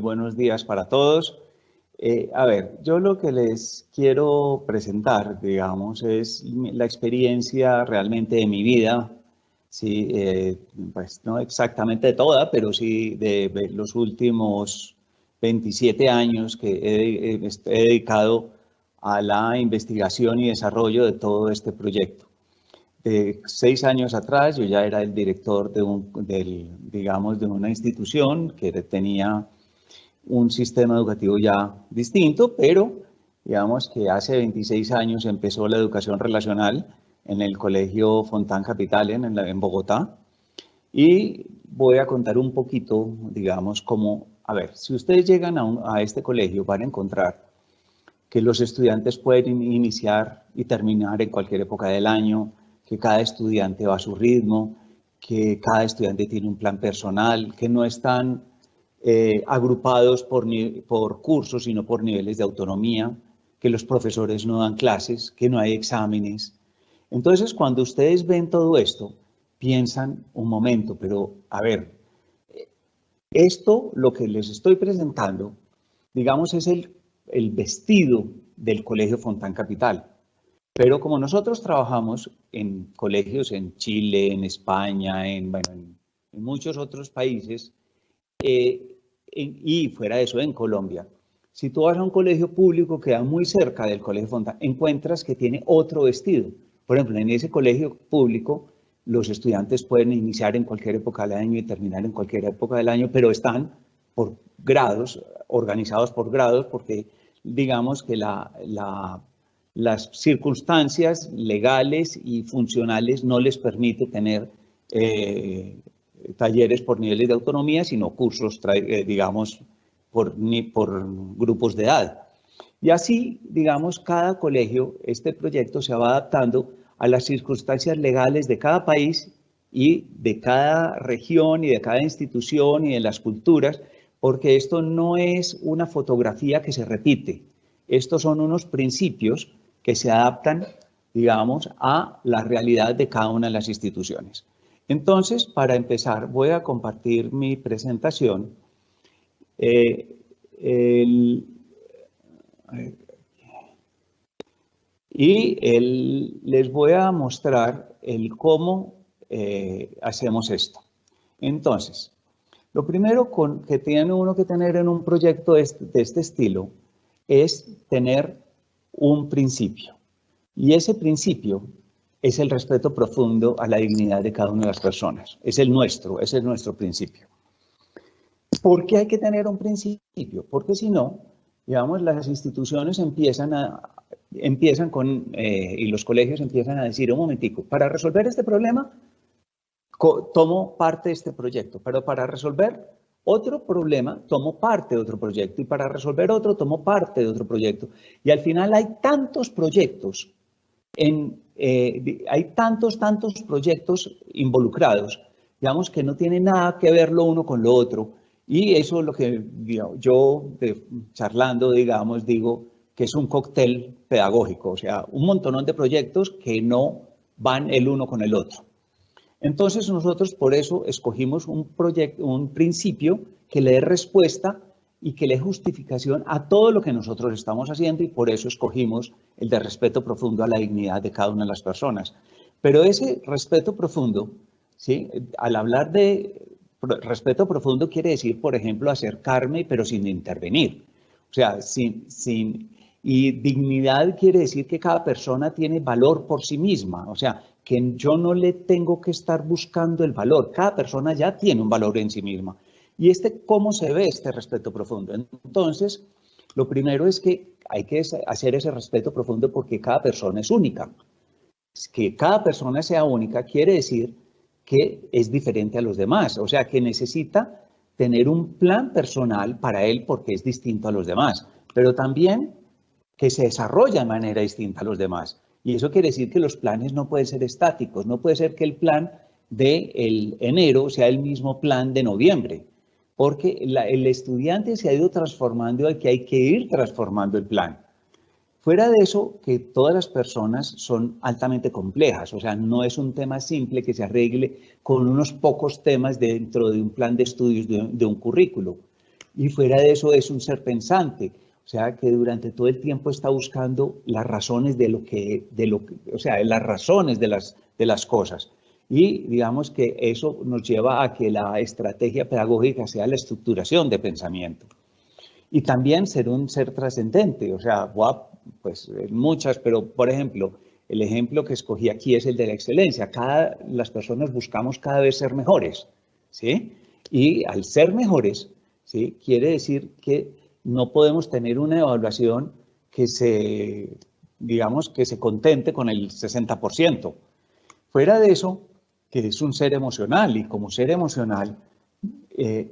buenos días para todos. Yo lo que les quiero presentar, digamos, es la experiencia realmente de mi vida, sí, pues no exactamente toda, pero sí de los últimos 27 años que he dedicado a la investigación y desarrollo de todo este proyecto. 6 años atrás yo ya era el director digamos, de una institución que tenía un sistema educativo ya distinto, pero digamos que hace 26 años empezó la educación relacional en el Colegio Fontán Capital en Bogotá. Y voy a contar un poquito, digamos, cómo, si ustedes llegan a este colegio van a encontrar que los estudiantes pueden iniciar y terminar en cualquier época del año, que cada estudiante va a su ritmo, que cada estudiante tiene un plan personal, que no están agrupados por cursos, sino por niveles de autonomía, que los profesores no dan clases, que no hay exámenes. Entonces, cuando ustedes ven todo esto, piensan un momento, pero esto, lo que les estoy presentando, digamos, es el vestido del Colegio Fontán Capital. Pero como nosotros trabajamos en colegios en Chile, en España, en muchos otros países, y fuera de eso en Colombia, si tú vas a un colegio público que queda muy cerca del Colegio Fontán, encuentras que tiene otro vestido. Por ejemplo, en ese colegio público, los estudiantes pueden iniciar en cualquier época del año y terminar en cualquier época del año, pero están por grados, organizados por grados, porque digamos que las circunstancias legales y funcionales no les permite tener talleres por niveles de autonomía, sino cursos, digamos, por grupos de edad. Y así, digamos, cada colegio, este proyecto se va adaptando a las circunstancias legales de cada país y de cada región y de cada institución y de las culturas, porque esto no es una fotografía que se repite. Estos son unos principios que se adaptan, digamos, a la realidad de cada una de las instituciones. Entonces, para empezar, voy a compartir mi presentación. Les voy a mostrar cómo hacemos esto. Entonces, lo primero que tiene uno que tener en un proyecto de este estilo es tener un principio. Y ese principio es el respeto profundo a la dignidad de cada una de las personas. Ese es nuestro principio. ¿Por qué hay que tener un principio? Porque si no, digamos, las instituciones empiezan con, y los colegios empiezan a decir, un momentico, para resolver este problema, tomo parte de este proyecto, pero para resolver otro problema, tomo parte de otro proyecto, y para resolver otro, tomo parte de otro proyecto. Y al final hay tantos proyectos, hay tantos proyectos involucrados, digamos, que no tiene nada que ver lo uno con lo otro. Y eso es lo que yo, charlando, digamos, digo que es un cóctel pedagógico, o sea, un montón de proyectos que no van el uno con el otro. Entonces nosotros por eso escogimos un principio que le dé respuesta y que le dé justificación a todo lo que nosotros estamos haciendo, y por eso escogimos el de respeto profundo a la dignidad de cada una de las personas. Pero ese respeto profundo, ¿sí? Al hablar de respeto profundo quiere decir, por ejemplo, acercarme pero sin intervenir. O sea, y dignidad quiere decir que cada persona tiene valor por sí misma. O sea, que yo no le tengo que estar buscando el valor. Cada persona ya tiene un valor en sí misma. ¿Y cómo se ve este respeto profundo? Entonces, lo primero es que hay que hacer ese respeto profundo porque cada persona es única. Que cada persona sea única quiere decir que es diferente a los demás. O sea, que necesita tener un plan personal para él porque es distinto a los demás. Pero también que se desarrolla de manera distinta a los demás. Y eso quiere decir que los planes no pueden ser estáticos. No puede ser que el plan de enero sea el mismo plan de noviembre, porque el estudiante se ha ido transformando y que hay que ir transformando el plan. Fuera de eso, que todas las personas son altamente complejas, o sea, no es un tema simple que se arregle con unos pocos temas dentro de un plan de estudios de un currículo. y fuera de eso es un ser pensante, o sea, que durante todo el tiempo está buscando las razones o sea, las razones de las cosas. Y digamos que eso nos lleva a que la estrategia pedagógica sea la estructuración de pensamiento. Y también ser un ser trascendente, o sea, pues muchas, pero por ejemplo, el ejemplo que escogí aquí es el de la excelencia. Las personas buscamos cada vez ser mejores, ¿sí? Y al ser mejores, ¿sí? Quiere decir que no podemos tener una evaluación digamos, que se contente con el 60%. Fuera de eso, que es un ser emocional y como ser emocional,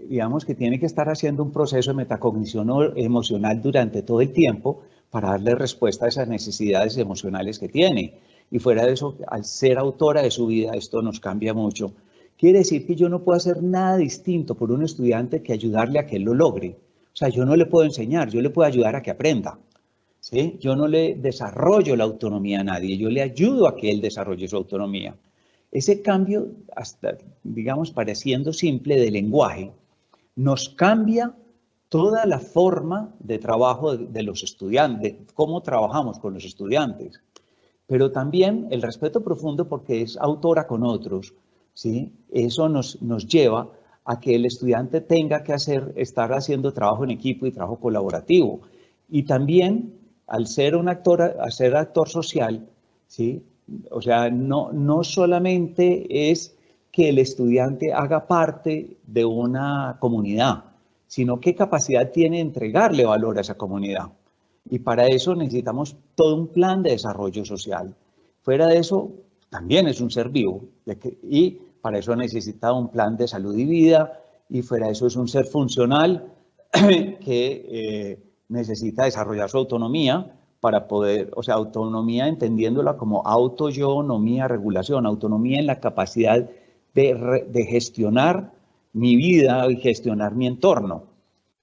digamos que tiene que estar haciendo un proceso de metacognición emocional durante todo el tiempo para darle respuesta a esas necesidades emocionales que tiene. Y fuera de eso, al ser autora de su vida, esto nos cambia mucho. Quiere decir que yo no puedo hacer nada distinto por un estudiante que ayudarle a que él lo logre. O sea, yo no le puedo enseñar, yo le puedo ayudar a que aprenda. ¿Sí? Yo no le desarrollo la autonomía a nadie, yo le ayudo a que él desarrolle su autonomía. Ese cambio, hasta, digamos, pareciendo simple de lenguaje, nos cambia toda la forma de trabajo de los estudiantes, cómo trabajamos con los estudiantes. Pero también el respeto profundo porque es autora con otros, ¿sí? Eso nos lleva a que el estudiante tenga que estar haciendo trabajo en equipo y trabajo colaborativo. Y también, al ser actor social, ¿sí? O sea, no solamente es que el estudiante haga parte de una comunidad, sino qué capacidad tiene de entregarle valor a esa comunidad. Y para eso necesitamos todo un plan de desarrollo social. Fuera de eso, también es un ser vivo y para eso necesita un plan de salud y vida y fuera de eso es un ser funcional que necesita desarrollar su autonomía para poder, o sea, autonomía entendiéndola como auto-yo-nomía, regulación, autonomía en la capacidad de gestionar mi vida y gestionar mi entorno.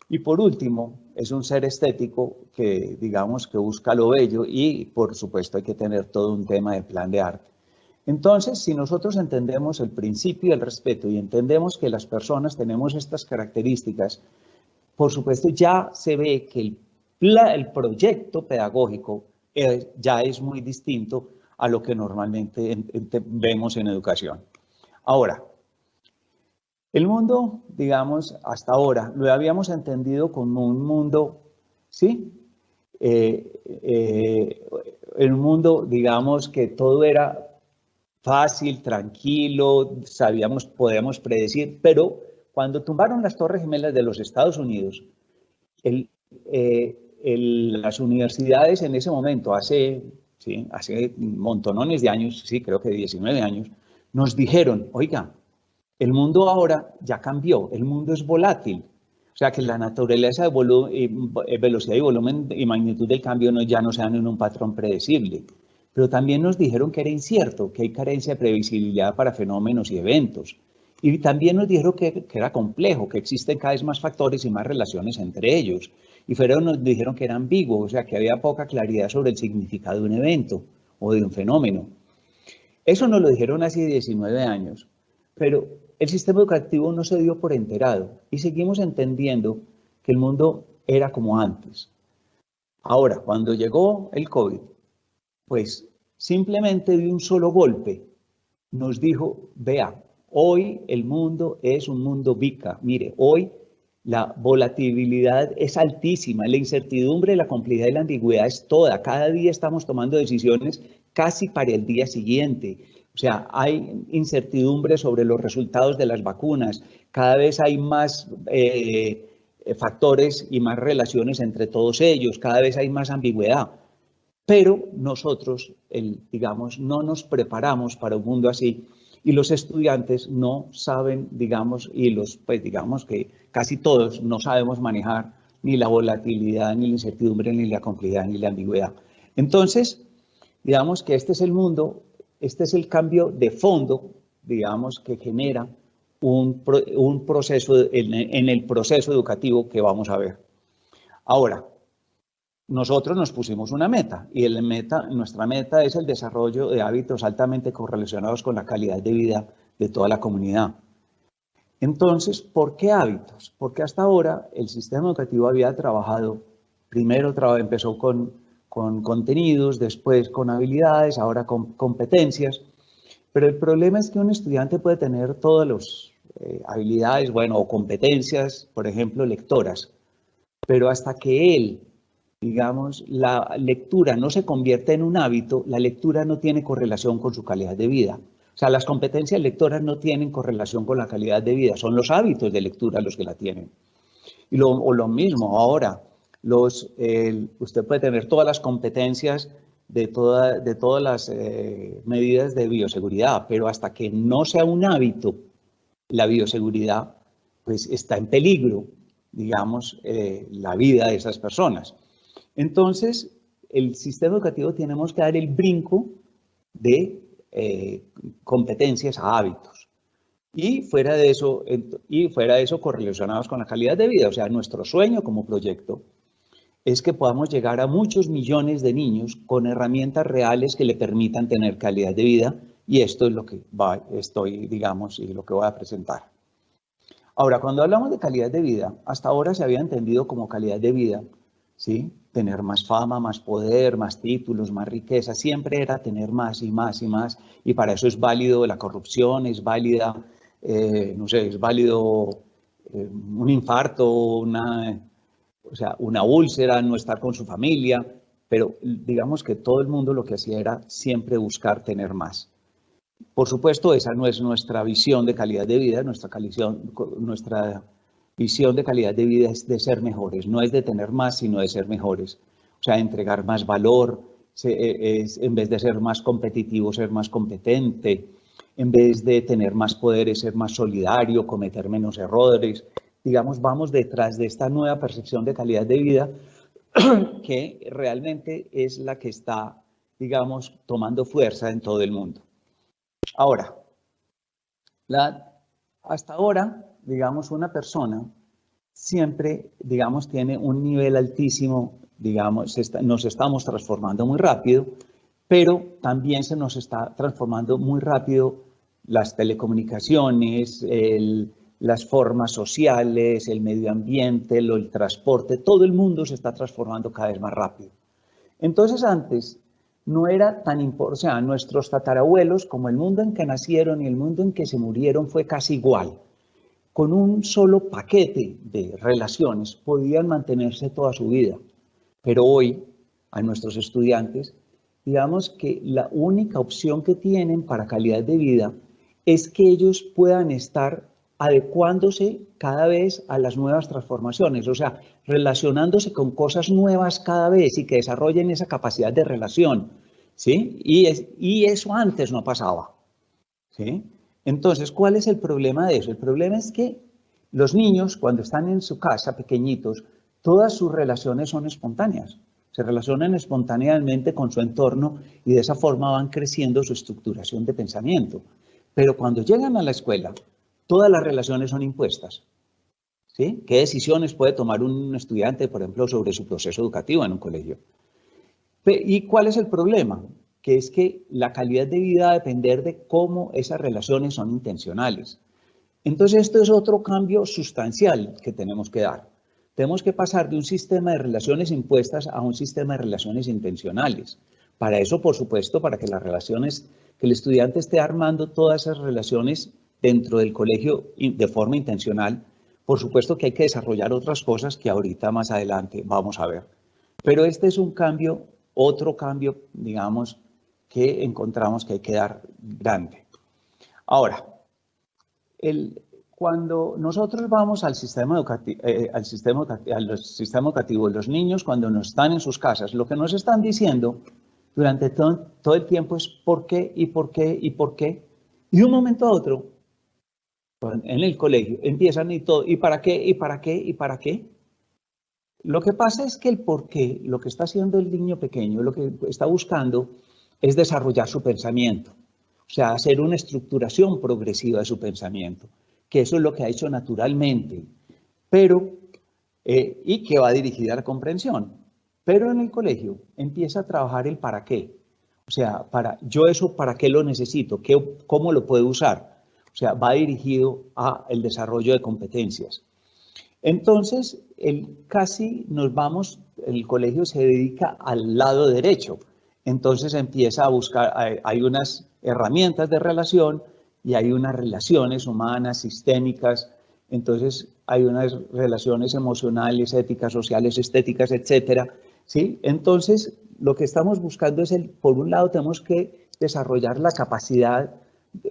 Y por último, es un ser estético que, digamos, que busca lo bello y, por supuesto, hay que tener todo un tema de plan de arte. Entonces, si nosotros entendemos el principio del respeto y entendemos que las personas tenemos estas características, por supuesto, ya se ve que el proyecto pedagógico ya es muy distinto a lo que normalmente vemos en educación. Ahora, el mundo, digamos, hasta ahora lo habíamos entendido como un mundo, ¿sí? El mundo, digamos, que todo era fácil, tranquilo, podíamos predecir, pero cuando tumbaron las Torres Gemelas de los Estados Unidos, las universidades en ese momento, hace montonones de años, sí, creo que 19 años, nos dijeron, oiga, el mundo ahora ya cambió, el mundo es volátil. O sea que la naturaleza de velocidad y volumen y magnitud del cambio ya no se dan en un patrón predecible. Pero también nos dijeron que era incierto, que hay carencia de previsibilidad para fenómenos y eventos. Y también nos dijeron que era complejo, que existen cada vez más factores y más relaciones entre ellos. Y nos dijeron que era ambiguo, o sea que había poca claridad sobre el significado de un evento o de un fenómeno. Eso nos lo dijeron hace 19 años. Pero el sistema educativo no se dio por enterado y seguimos entendiendo que el mundo era como antes. Ahora, cuando llegó el COVID, pues simplemente de un solo golpe nos dijo, vea, hoy el mundo es un mundo VICA. Mire, hoy la volatilidad es altísima, la incertidumbre, la complejidad y la ambigüedad es toda. Cada día estamos tomando decisiones casi para el día siguiente. O sea, hay incertidumbre sobre los resultados de las vacunas, cada vez hay más factores y más relaciones entre todos ellos, cada vez hay más ambigüedad. Pero nosotros, digamos, no nos preparamos para un mundo así y los estudiantes no saben, digamos, pues digamos que casi todos no sabemos manejar ni la volatilidad, ni la incertidumbre, ni la complejidad, ni la ambigüedad. Entonces, digamos que este es el mundo. Este es el cambio de fondo, digamos, que genera un proceso en el proceso educativo que vamos a ver. Ahora, nosotros nos pusimos una meta y nuestra meta es el desarrollo de hábitos altamente correlacionados con la calidad de vida de toda la comunidad. Entonces, ¿por qué hábitos? Porque hasta ahora el sistema educativo había trabajado, primero empezó con contenidos, después con habilidades, ahora con competencias. Pero el problema es que un estudiante puede tener todas las habilidades, bueno, o competencias, por ejemplo, lectoras, pero hasta que él, digamos, la lectura no se convierte en un hábito, la lectura no tiene correlación con su calidad de vida. O sea, las competencias lectoras no tienen correlación con la calidad de vida, son los hábitos de lectura los que la tienen. O lo mismo ahora, usted puede tener todas las competencias de todas las medidas de bioseguridad, pero hasta que no sea un hábito la bioseguridad, pues está en peligro, digamos, la vida de esas personas. Entonces, el sistema educativo tenemos que dar el brinco de competencias a hábitos. Y fuera de eso correlacionados con la calidad de vida. O sea, nuestro sueño como proyecto es que podamos llegar a muchos millones de niños con herramientas reales que le permitan tener calidad de vida, y esto es lo que digamos, y lo que voy a presentar. Ahora, cuando hablamos de calidad de vida, hasta ahora se había entendido como calidad de vida, ¿sí? Tener más fama, más poder, más títulos, más riqueza, siempre era tener más y más y más, y para eso es válido la corrupción, es válida, no sé, es válido un infarto, una úlcera, no estar con su familia, pero digamos que todo el mundo lo que hacía era siempre buscar tener más. Por supuesto, esa no es nuestra visión de calidad de vida, nuestra visión de calidad de vida es de ser mejores, no es de tener más, sino de ser mejores. O sea, entregar más valor, en vez de ser más competitivo, ser más competente, en vez de tener más poder, ser más solidario, cometer menos errores. Digamos, vamos detrás de esta nueva percepción de calidad de vida que realmente es la que está, digamos, tomando fuerza en todo el mundo. Ahora, hasta ahora, digamos, una persona siempre, digamos, tiene un nivel altísimo, digamos, nos estamos transformando muy rápido, pero también se nos está transformando muy rápido las telecomunicaciones, las formas sociales, el medio ambiente, el transporte, todo el mundo se está transformando cada vez más rápido. Entonces antes no era tan importante, o sea, nuestros tatarabuelos, como el mundo en que nacieron y el mundo en que se murieron fue casi igual. Con un solo paquete de relaciones podían mantenerse toda su vida. Pero hoy, a nuestros estudiantes, digamos que la única opción que tienen para calidad de vida es que ellos puedan estar adecuándose cada vez a las nuevas transformaciones, o sea, relacionándose con cosas nuevas cada vez y que desarrollen esa capacidad de relación, ¿sí? Y eso antes no pasaba, ¿sí? Entonces, ¿cuál es el problema de eso? El problema es que los niños, cuando están en su casa, pequeñitos, todas sus relaciones son espontáneas. Se relacionan espontáneamente con su entorno y de esa forma van creciendo su estructuración de pensamiento. Pero cuando llegan a la escuela, todas las relaciones son impuestas, ¿sí? ¿Qué decisiones puede tomar un estudiante, por ejemplo, sobre su proceso educativo en un colegio? ¿Y cuál es el problema? Que es que la calidad de vida va a depender de cómo esas relaciones son intencionales. Entonces, esto es otro cambio sustancial que tenemos que dar. Tenemos que pasar de un sistema de relaciones impuestas a un sistema de relaciones intencionales. Para eso, por supuesto, para que las relaciones, que el estudiante esté armando todas esas relaciones dentro del colegio de forma intencional, por supuesto que hay que desarrollar otras cosas que ahorita más adelante vamos a ver. Pero este es un cambio, otro cambio, digamos, que encontramos que hay que dar grande. Ahora, cuando nosotros vamos al sistema educativo, los niños cuando no están en sus casas, lo que nos están diciendo durante todo el tiempo es por qué y por qué y por qué. Y de un momento a otro, en el colegio, empiezan y todo, ¿y para qué? ¿Y para qué? ¿Y para qué? Lo que pasa es que el por qué, lo que está haciendo el niño pequeño, lo que está buscando es desarrollar su pensamiento. O sea, hacer una estructuración progresiva de su pensamiento, que eso es lo que ha hecho naturalmente, y que va dirigida a la comprensión. Pero en el colegio empieza a trabajar el para qué. O sea, yo eso para qué lo necesito, cómo lo puedo usar. O sea, va dirigido al desarrollo de competencias. Entonces, casi nos vamos, el colegio se dedica al lado derecho. Entonces empieza a buscar, hay unas herramientas de relación y hay unas relaciones humanas, sistémicas. Entonces, hay unas relaciones emocionales, éticas, sociales, estéticas, etcétera, ¿sí? Entonces, lo que estamos buscando es, por un lado, tenemos que desarrollar la capacidad,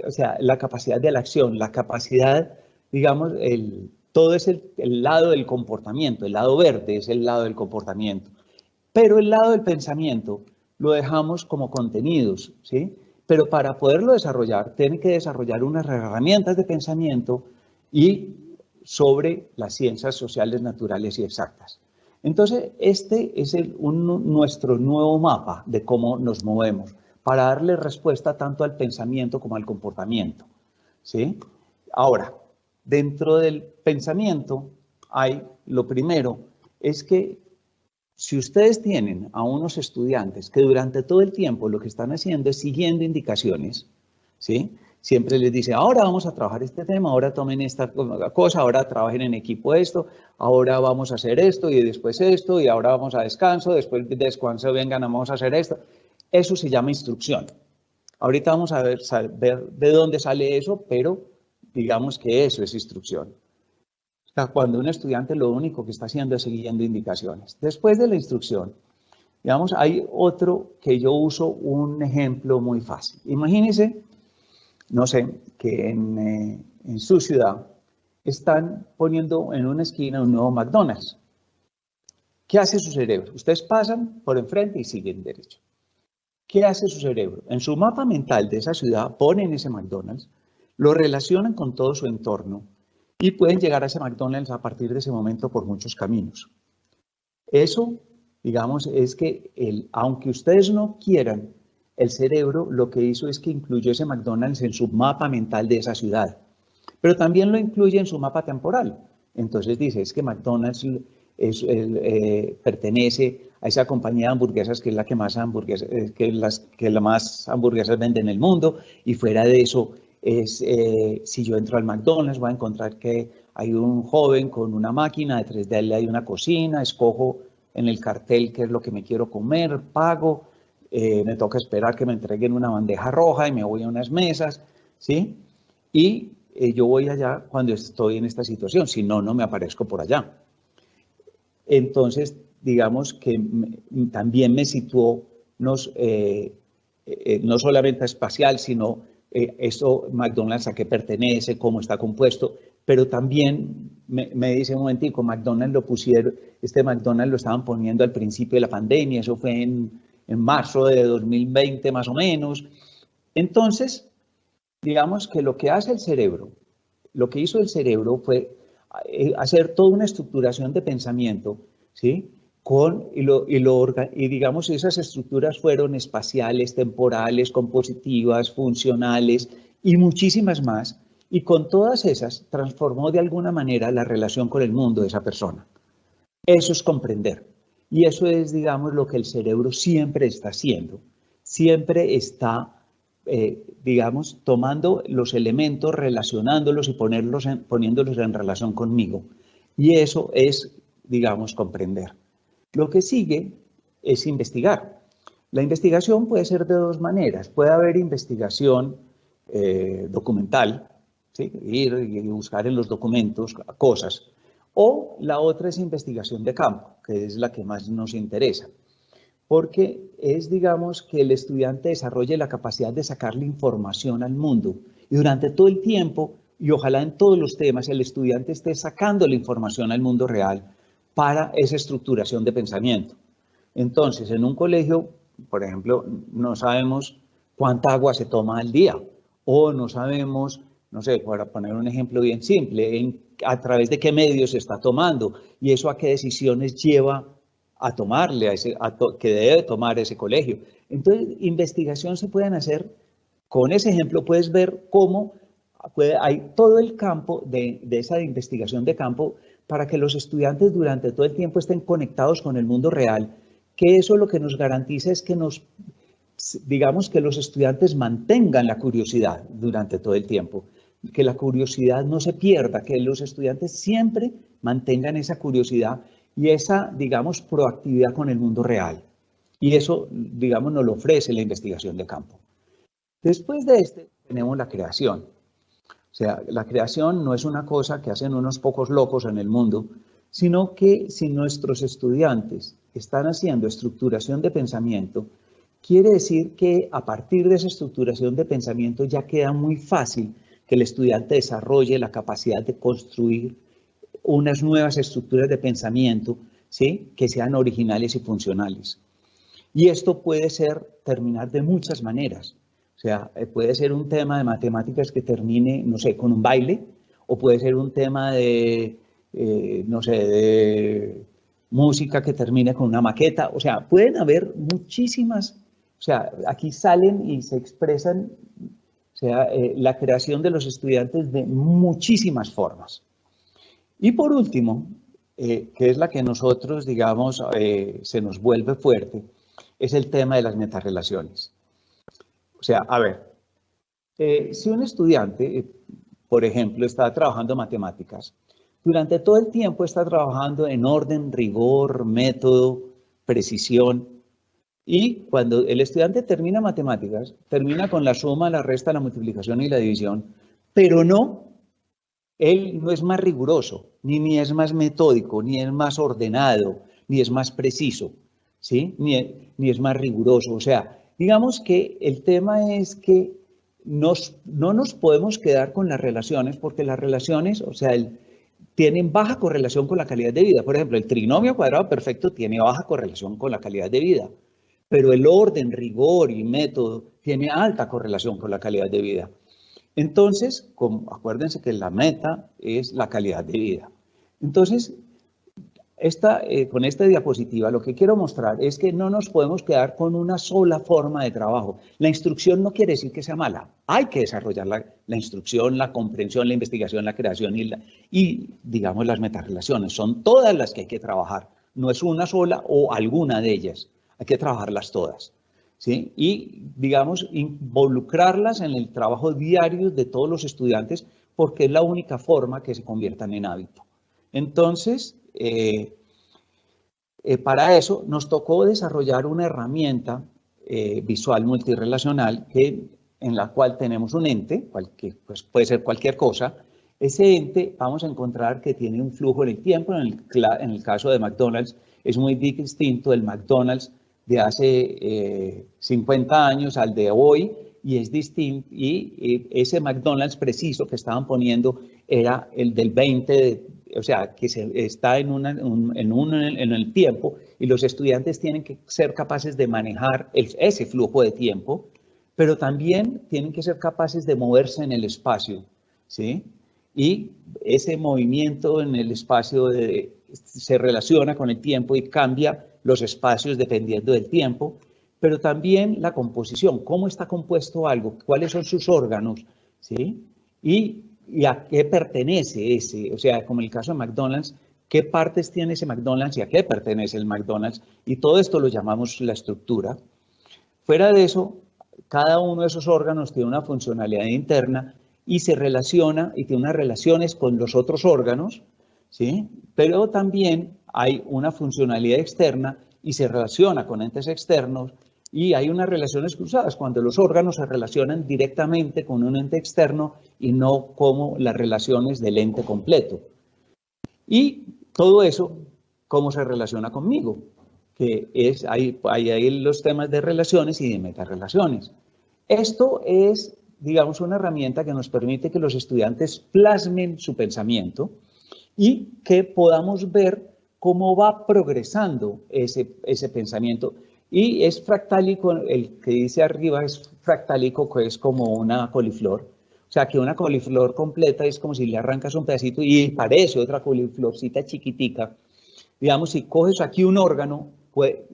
o sea, la capacidad de la acción, la capacidad, digamos, todo es el lado del comportamiento, el lado verde es el lado del comportamiento. Pero el lado del pensamiento lo dejamos como contenidos, ¿sí? Pero para poderlo desarrollar, tiene que desarrollar unas herramientas de pensamiento y sobre las ciencias sociales, naturales y exactas. Entonces, este es nuestro nuevo mapa de cómo nos movemos para darle respuesta tanto al pensamiento como al comportamiento, ¿sí? Ahora, dentro del pensamiento hay, lo primero, es que si ustedes tienen a unos estudiantes que durante todo el tiempo lo que están haciendo es siguiendo indicaciones, ¿sí? Siempre les dice, ahora vamos a trabajar este tema, ahora tomen esta cosa, ahora trabajen en equipo esto, ahora vamos a hacer esto y después esto y ahora vamos a descanso, después de descanso vengan, vamos a hacer esto. Eso se llama instrucción. Ahorita vamos a ver de dónde sale eso, pero digamos que eso es instrucción. O sea, cuando un estudiante lo único que está haciendo es siguiendo indicaciones. Después de la instrucción, digamos, hay otro que yo uso un ejemplo muy fácil. Imagínense, no sé, que en su ciudad están poniendo en una esquina un nuevo McDonald's. ¿Qué hace su cerebro? Ustedes pasan por enfrente y siguen derecho. ¿Qué hace su cerebro? En su mapa mental de esa ciudad ponen ese McDonald's, lo relacionan con todo su entorno y pueden llegar a ese McDonald's a partir de ese momento por muchos caminos. Eso, digamos, es que aunque ustedes no quieran, el cerebro lo que hizo es que incluyó ese McDonald's en su mapa mental de esa ciudad, pero también lo incluye en su mapa temporal. Entonces dice, es que McDonald's pertenece a esa compañía de hamburguesas que es la que más hamburguesas, más hamburguesas vende en el mundo, y fuera de eso, si yo entro al McDonald's voy a encontrar que hay un joven con una máquina, detrás de él hay una cocina, escojo en el cartel qué es lo que me quiero comer, pago, me toca esperar que me entreguen una bandeja roja y me voy a unas mesas, ¿sí? Y yo voy allá cuando estoy en esta situación, si no, no me aparezco por allá. Entonces, digamos que también me situó no solamente espacial, sino eso, McDonald's a qué pertenece, cómo está compuesto, pero también me dice un momentico, McDonald's lo pusieron, este McDonald's lo estaban poniendo al principio de la pandemia, eso fue en marzo de 2020 más o menos. Entonces, digamos que lo que hace el cerebro, lo que hizo el cerebro fue hacer toda una estructuración de pensamiento, ¿sí? Y digamos, esas estructuras fueron espaciales, temporales, compositivas, funcionales y muchísimas más. Y con todas esas transformó de alguna manera la relación con el mundo de esa persona. Eso es comprender. Y eso es, digamos, lo que el cerebro siempre está haciendo. Siempre está digamos, tomando los elementos, relacionándolos y poniéndolos en relación conmigo. Y eso es, digamos, comprender. Lo que sigue es investigar. La investigación puede ser de dos maneras. Puede haber investigación documental, ¿sí? Ir y buscar en los documentos cosas. O la otra es investigación de campo, que es la que más nos interesa. Porque es, digamos, que el estudiante desarrolle la capacidad de sacarle información al mundo. Y durante todo el tiempo, y ojalá en todos los temas, el estudiante esté sacando la información al mundo real para esa estructuración de pensamiento. Entonces, en un colegio, por ejemplo, no sabemos cuánta agua se toma al día, o no sabemos, no sé, para poner un ejemplo bien simple, a través de qué medios se está tomando, y eso a qué decisiones lleva a tomarle, que debe tomar ese colegio. Entonces, investigación se pueden hacer, con ese ejemplo puedes ver cómo hay todo el campo de esa investigación de campo para que los estudiantes durante todo el tiempo estén conectados con el mundo real, que eso lo que nos garantiza es que digamos que los estudiantes mantengan la curiosidad durante todo el tiempo. que la curiosidad no se pierda, que los estudiantes siempre mantengan esa curiosidad y esa, digamos, proactividad con el mundo real. Y eso, digamos, nos lo ofrece la investigación de campo. Después de tenemos la creación. O sea, la creación no es una cosa que hacen unos pocos locos en el mundo, sino que si nuestros estudiantes están haciendo estructuración de pensamiento, quiere decir que a partir de esa estructuración de pensamiento ya queda muy fácil que el estudiante desarrolle la capacidad de construir unas nuevas estructuras de pensamiento, ¿sí?, que sean originales y funcionales. Y esto puede terminar de muchas maneras. O sea, puede ser un tema de matemáticas que termine, no sé, con un baile, o puede ser un tema de, no sé, de música que termine con una maqueta. O sea, pueden haber muchísimas, o sea, aquí salen y se expresan, o sea, la creación de los estudiantes de muchísimas formas. Y por último, que es la que nosotros, digamos, se nos vuelve fuerte, es el tema de las metarrelaciones. O sea, a ver, si un estudiante, por ejemplo, está trabajando matemáticas, durante todo el tiempo está trabajando en orden, rigor, método, precisión, y cuando el estudiante termina matemáticas, termina con la suma, la resta, la multiplicación y la división, pero él no es más riguroso, ni es más metódico, ni es más ordenado, ni es más preciso, ¿sí? Ni es más riguroso. O sea, digamos que el tema es que no nos podemos quedar con las relaciones, porque las relaciones, o sea, tienen baja correlación con la calidad de vida. Por ejemplo, el trinomio cuadrado perfecto tiene baja correlación con la calidad de vida, pero el orden, rigor y método tiene alta correlación con la calidad de vida. Entonces, acuérdense que la meta es la calidad de vida. Entonces, con esta diapositiva lo que quiero mostrar es que no nos podemos quedar con una sola forma de trabajo. La instrucción no quiere decir que sea mala. Hay que desarrollar la instrucción, la comprensión, la investigación, la creación y digamos, las metarrelaciones. Son todas las que hay que trabajar. No es una sola o alguna de ellas. Hay que trabajarlas todas. ¿Sí? Y, digamos, involucrarlas en el trabajo diario de todos los estudiantes porque es la única forma que se conviertan en hábito. Entonces, para eso nos tocó desarrollar una herramienta visual multirrelacional en la cual tenemos un ente, que pues puede ser cualquier cosa. Ese ente vamos a encontrar que tiene un flujo en el tiempo. En el caso de McDonald's es muy distinto del McDonald's de hace 50 años al de hoy, y es distinto, y ese McDonald's preciso que estaban poniendo era el del 20, o sea, que está en el tiempo, y los estudiantes tienen que ser capaces de manejar ese flujo de tiempo, pero también tienen que ser capaces de moverse en el espacio, ¿sí? Y ese movimiento en el espacio se relaciona con el tiempo y cambia los espacios dependiendo del tiempo, pero también la composición, cómo está compuesto algo, cuáles son sus órganos, ¿sí? Y a qué pertenece ese, o sea, como en el caso de McDonald's, qué partes tiene ese McDonald's y a qué pertenece el McDonald's, y todo esto lo llamamos la estructura. Fuera de eso, cada uno de esos órganos tiene una funcionalidad interna y se relaciona y tiene unas relaciones con los otros órganos, ¿sí? Pero también hay una funcionalidad externa y se relaciona con entes externos, y hay unas relaciones cruzadas cuando los órganos se relacionan directamente con un ente externo y no como las relaciones del ente completo. Y todo eso, ¿cómo se relaciona conmigo? Que es hay los temas de relaciones y de metarrelaciones. Esto es, digamos, una herramienta que nos permite que los estudiantes plasmen su pensamiento y que podamos ver cómo va progresando ese pensamiento. Y es fractálico, el que dice arriba es fractálico, que es como una coliflor. O sea, que una coliflor completa es como si le arrancas un pedacito y parece otra coliflorcita chiquitica. Digamos, si coges aquí un órgano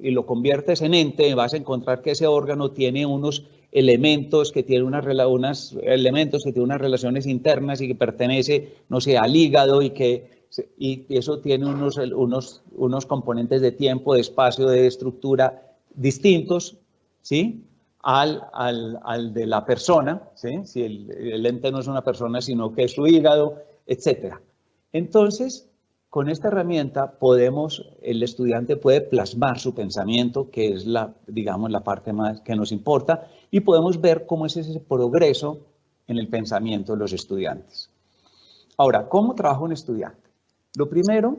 y lo conviertes en ente, vas a encontrar que ese órgano tiene unos elementos que tienen unas relaciones internas y que pertenece, no sé, al hígado, y eso tiene unos componentes de tiempo, de espacio, de estructura distintos, ¿sí? al de la persona, ¿sí? Si el ente no es una persona, sino que es su hígado, etc. Entonces, con esta herramienta el estudiante puede plasmar su pensamiento, que es digamos, la parte más que nos importa, y podemos ver cómo es ese progreso en el pensamiento de los estudiantes. Ahora, ¿cómo trabaja un estudiante? Lo primero,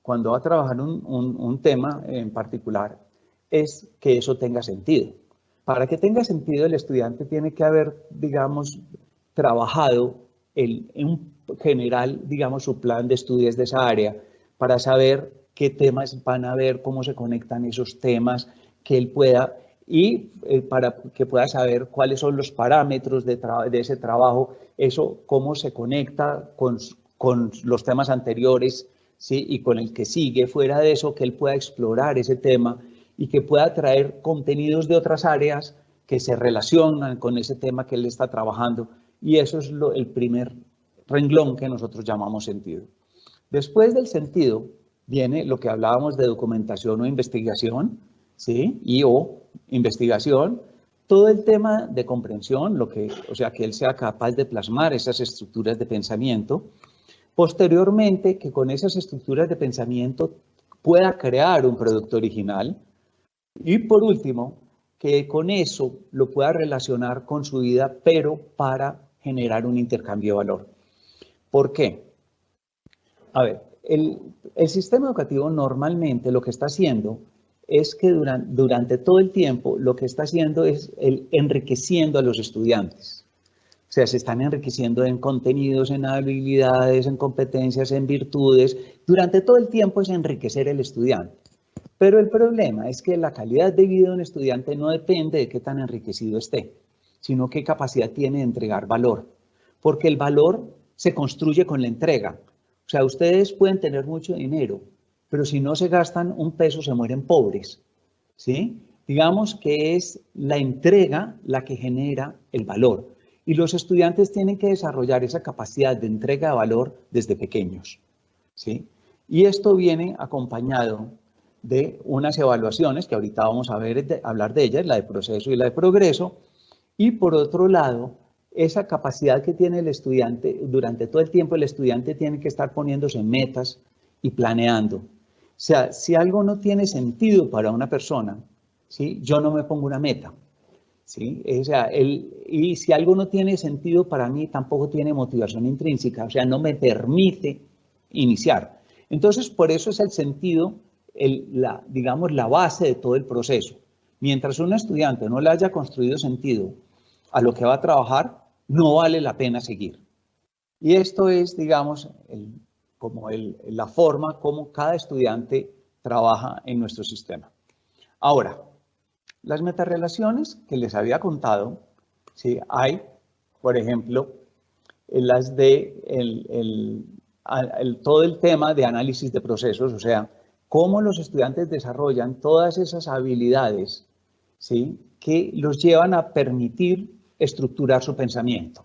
cuando va a trabajar un tema en particular, es que eso tenga sentido. Para que tenga sentido, el estudiante tiene que haber, digamos, trabajado en general, digamos, su plan de estudios de esa área para saber qué temas van a ver, cómo se conectan esos temas, que él pueda, y para que pueda saber cuáles son los parámetros de ese trabajo, eso, cómo se conecta con los temas anteriores, ¿sí? Y con el que sigue. Fuera de eso, que él pueda explorar ese tema y que pueda traer contenidos de otras áreas que se relacionan con ese tema que él está trabajando. Y eso es el primer renglón que nosotros llamamos sentido. Después del sentido viene lo que hablábamos de documentación o investigación, ¿sí? O investigación, todo el tema de comprensión, o sea, que él sea capaz de plasmar esas estructuras de pensamiento. Posteriormente, que con esas estructuras de pensamiento pueda crear un producto original. Y por último, que con eso lo pueda relacionar con su vida, pero para generar un intercambio de valor. ¿Por qué? A ver, el sistema educativo normalmente lo que está haciendo es que durante todo el tiempo lo que está haciendo es enriqueciendo a los estudiantes. O sea, se están enriqueciendo en contenidos, en habilidades, en competencias, en virtudes. Durante todo el tiempo es enriquecer el estudiante. Pero el problema es que la calidad de vida de un estudiante no depende de qué tan enriquecido esté, sino qué capacidad tiene de entregar valor. Porque el valor se construye con la entrega. O sea, ustedes pueden tener mucho dinero, pero si no se gastan un peso se mueren pobres, ¿sí? Digamos que es la entrega la que genera el valor. Y los estudiantes tienen que desarrollar esa capacidad de entrega de valor desde pequeños, ¿sí? Y esto viene acompañado de unas evaluaciones, que ahorita vamos a hablar de ellas, la de proceso y la de progreso, y por otro lado, esa capacidad que tiene el estudiante, durante todo el tiempo el estudiante tiene que estar poniéndose metas y planeando. O sea, si algo no tiene sentido para una persona, ¿sí? Yo no me pongo una meta, ¿sí? O sea, y si algo no tiene sentido para mí, tampoco tiene motivación intrínseca, o sea, no me permite iniciar. Entonces, por eso es el sentido, digamos, la base de todo el proceso. Mientras un estudiante no le haya construido sentido a lo que va a trabajar, no vale la pena seguir. Y esto es, digamos, la forma como cada estudiante trabaja en nuestro sistema. Ahora, las metarrelaciones que les había contado, ¿sí? Hay, por ejemplo, las de todo el tema de análisis de procesos, o sea, cómo los estudiantes desarrollan todas esas habilidades, ¿sí? Que los llevan a permitir estructurar su pensamiento.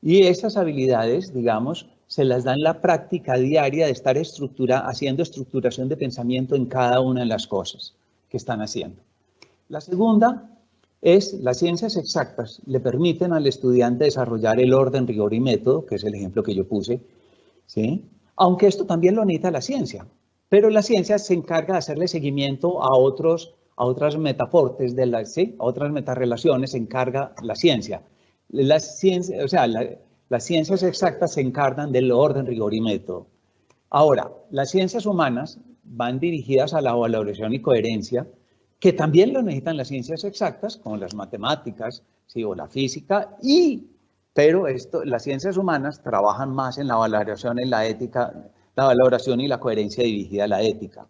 Y esas habilidades, digamos, se las dan la práctica diaria de estar haciendo estructuración de pensamiento en cada una de las cosas que están haciendo. La segunda es las ciencias exactas le permiten al estudiante desarrollar el orden, rigor y método, que es el ejemplo que yo puse, ¿sí? Aunque esto también lo necesita la ciencia, pero la ciencia se encarga de hacerle seguimiento a otras metaportes, ¿sí? A otras metarrelaciones se encarga la ciencia. Las ciencias exactas se encargan del orden, rigor y método. Ahora, las ciencias humanas van dirigidas a la valoración y coherencia, que también lo necesitan las ciencias exactas, como las matemáticas, ¿sí? O la física, pero las ciencias humanas trabajan más en la valoración, en la ética, la valoración y la coherencia dirigida a la ética.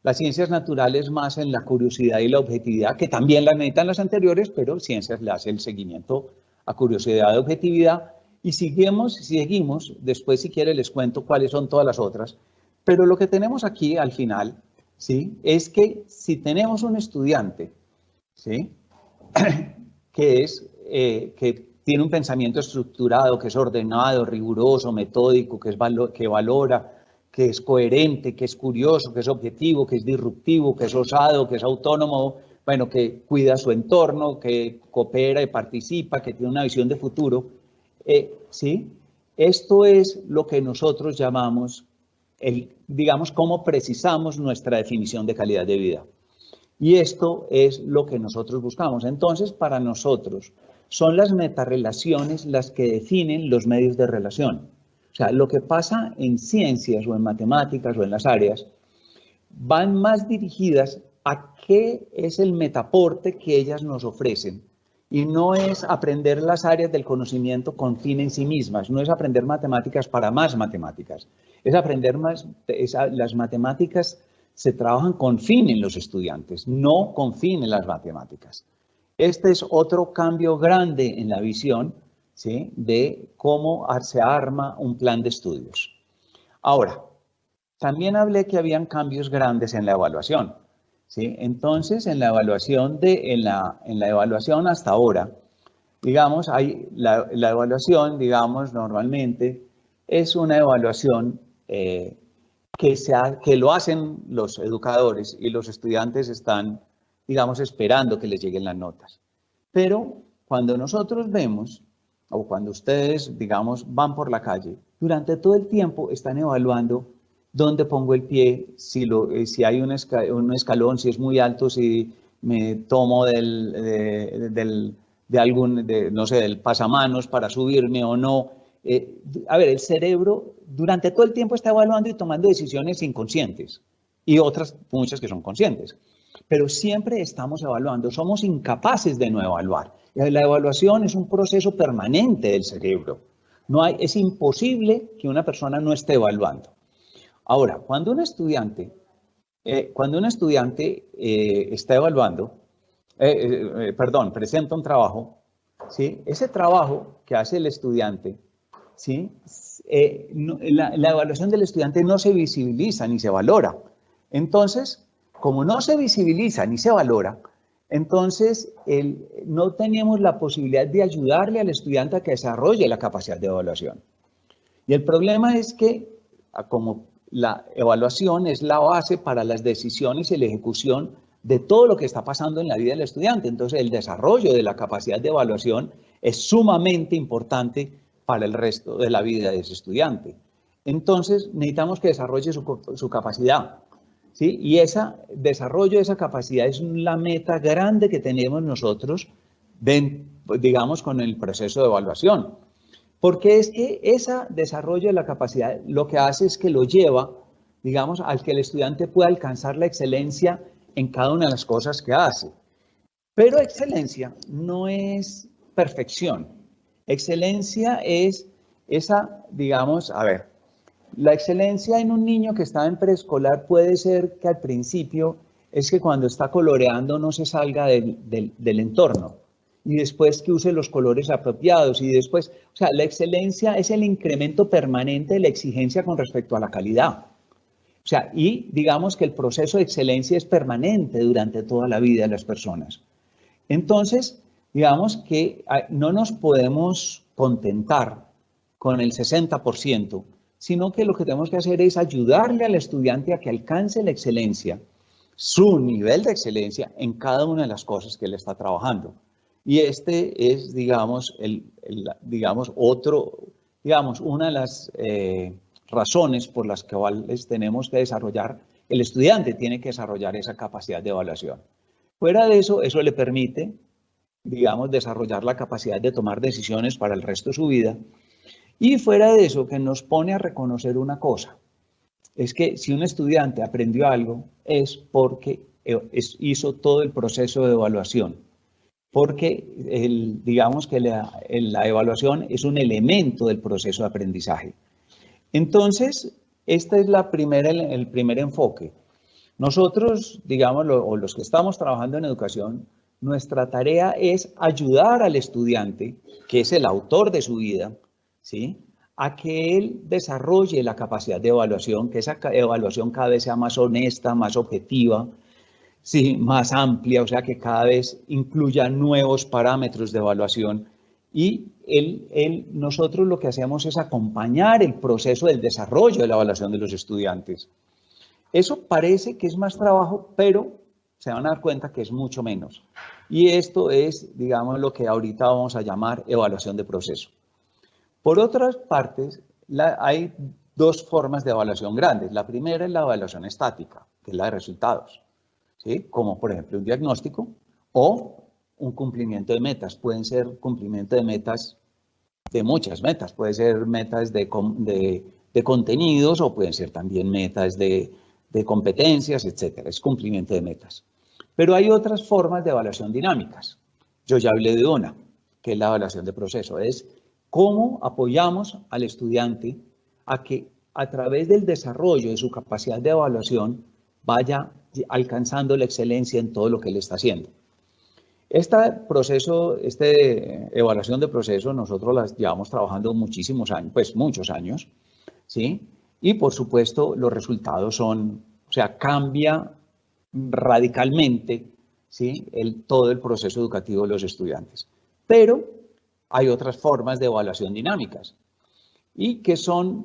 Las ciencias naturales más en la curiosidad y la objetividad, que también la necesitan las anteriores, pero ciencias le hace el seguimiento a curiosidad y objetividad. Y seguimos, después si quiere les cuento cuáles son todas las otras. Pero lo que tenemos aquí al final, ¿sí? Es que si tenemos un estudiante, ¿sí? que tiene un pensamiento estructurado, que es ordenado, riguroso, metódico, que valora, que es coherente, que es curioso, que es objetivo, que es disruptivo, que es osado, que es autónomo, bueno, que cuida su entorno, que coopera y participa, que tiene una visión de futuro. ¿Sí? Esto es lo que nosotros llamamos, digamos, cómo precisamos nuestra definición de calidad de vida. Y esto es lo que nosotros buscamos. Entonces, para nosotros, son las metarrelaciones las que definen los medios de relación. O sea, lo que pasa en ciencias o en matemáticas o en las áreas, van más dirigidas a qué es el metaporte que ellas nos ofrecen. Y no es aprender las áreas del conocimiento con fin en sí mismas, no es aprender matemáticas para más matemáticas, es aprender más, las matemáticas se trabajan con fin en los estudiantes, no con fin en las matemáticas. Este es otro cambio grande en la visión, ¿sí?, de cómo se arma un plan de estudios. Ahora, también hablé que habían cambios grandes en la evaluación, ¿sí? Entonces, en la evaluación, en la evaluación hasta ahora, digamos, la evaluación, digamos, normalmente es una evaluación que lo hacen los educadores y los estudiantes están, digamos, esperando que les lleguen las notas. Pero cuando nosotros vemos, o cuando ustedes, digamos, van por la calle, durante todo el tiempo están evaluando dónde pongo el pie, si hay un escalón, si es muy alto, si me tomo no sé, del pasamanos para subirme o no. A ver, el cerebro durante todo el tiempo está evaluando y tomando decisiones inconscientes y otras muchas que son conscientes. Pero siempre estamos evaluando, somos incapaces de no evaluar. La evaluación es un proceso permanente del cerebro. Es imposible que una persona no esté evaluando. Ahora, cuando un estudiante está evaluando, presenta un trabajo, ¿sí? Ese trabajo que hace el estudiante, ¿sí?, la evaluación del estudiante no se visibiliza ni se valora. Entonces, como no se visibiliza ni se valora, entonces no tenemos la posibilidad de ayudarle al estudiante a que desarrolle la capacidad de evaluación. Y el problema es que, como la evaluación es la base para las decisiones y la ejecución de todo lo que está pasando en la vida del estudiante, entonces el desarrollo de la capacidad de evaluación es sumamente importante para el resto de la vida de ese estudiante. Entonces necesitamos que desarrolle su capacidad, ¿sí? Y desarrollo de esa capacidad es la meta grande que tenemos nosotros, digamos, con el proceso de evaluación. Porque es que ese desarrollo de la capacidad lo que hace es que lo lleva, digamos, al que el estudiante pueda alcanzar la excelencia en cada una de las cosas que hace. Pero excelencia no es perfección. Excelencia es esa, digamos, la excelencia en un niño que está en preescolar puede ser que al principio es que cuando está coloreando no se salga del entorno. Y después que use los colores apropiados y después, o sea, la excelencia es el incremento permanente de la exigencia con respecto a la calidad. O sea, y digamos que el proceso de excelencia es permanente durante toda la vida de las personas. Entonces, digamos que no nos podemos contentar con el 60%, sino que lo que tenemos que hacer es ayudarle al estudiante a que alcance la excelencia, su nivel de excelencia en cada una de las cosas que él está trabajando. Y este es, digamos, una de las razones por las cuales tenemos que desarrollar, el estudiante tiene que desarrollar esa capacidad de evaluación. Fuera de eso, eso le permite, digamos, desarrollar la capacidad de tomar decisiones para el resto de su vida. Y fuera de eso, que nos pone a reconocer una cosa, es que si un estudiante aprendió algo, es porque hizo todo el proceso de evaluación. Porque digamos que la evaluación es un elemento del proceso de aprendizaje. Entonces, este es el primer enfoque. Nosotros, digamos, o los que estamos trabajando en educación, nuestra tarea es ayudar al estudiante, que es el autor de su vida, ¿sí?, a que él desarrolle la capacidad de evaluación, que esa evaluación cada vez sea más honesta, más objetiva, sí, más amplia, o sea, que cada vez incluya nuevos parámetros de evaluación. Y nosotros lo que hacemos es acompañar el proceso del desarrollo de la evaluación de los estudiantes. Eso parece que es más trabajo, pero se van a dar cuenta que es mucho menos. Y esto es, digamos, lo que ahorita vamos a llamar evaluación de proceso. Por otras partes, hay dos formas de evaluación grandes. La primera es la evaluación estática, que es la de resultados, ¿sí? Como por ejemplo un diagnóstico o un cumplimiento de metas. Pueden ser cumplimiento de metas, de muchas metas. Pueden ser metas de contenidos o pueden ser también metas de competencias, etcétera. Es cumplimiento de metas. Pero hay otras formas de evaluación dinámicas. Yo ya hablé de una, que es la evaluación de proceso. Es cómo apoyamos al estudiante a que a través del desarrollo de su capacidad de evaluación vaya alcanzando la excelencia en todo lo que él está haciendo. Evaluación de proceso, nosotros las llevamos trabajando muchísimos años, pues muchos años, ¿sí? Y por supuesto los resultados cambia radicalmente, ¿sí? Todo el proceso educativo de los estudiantes. Pero hay otras formas de evaluación dinámicas y que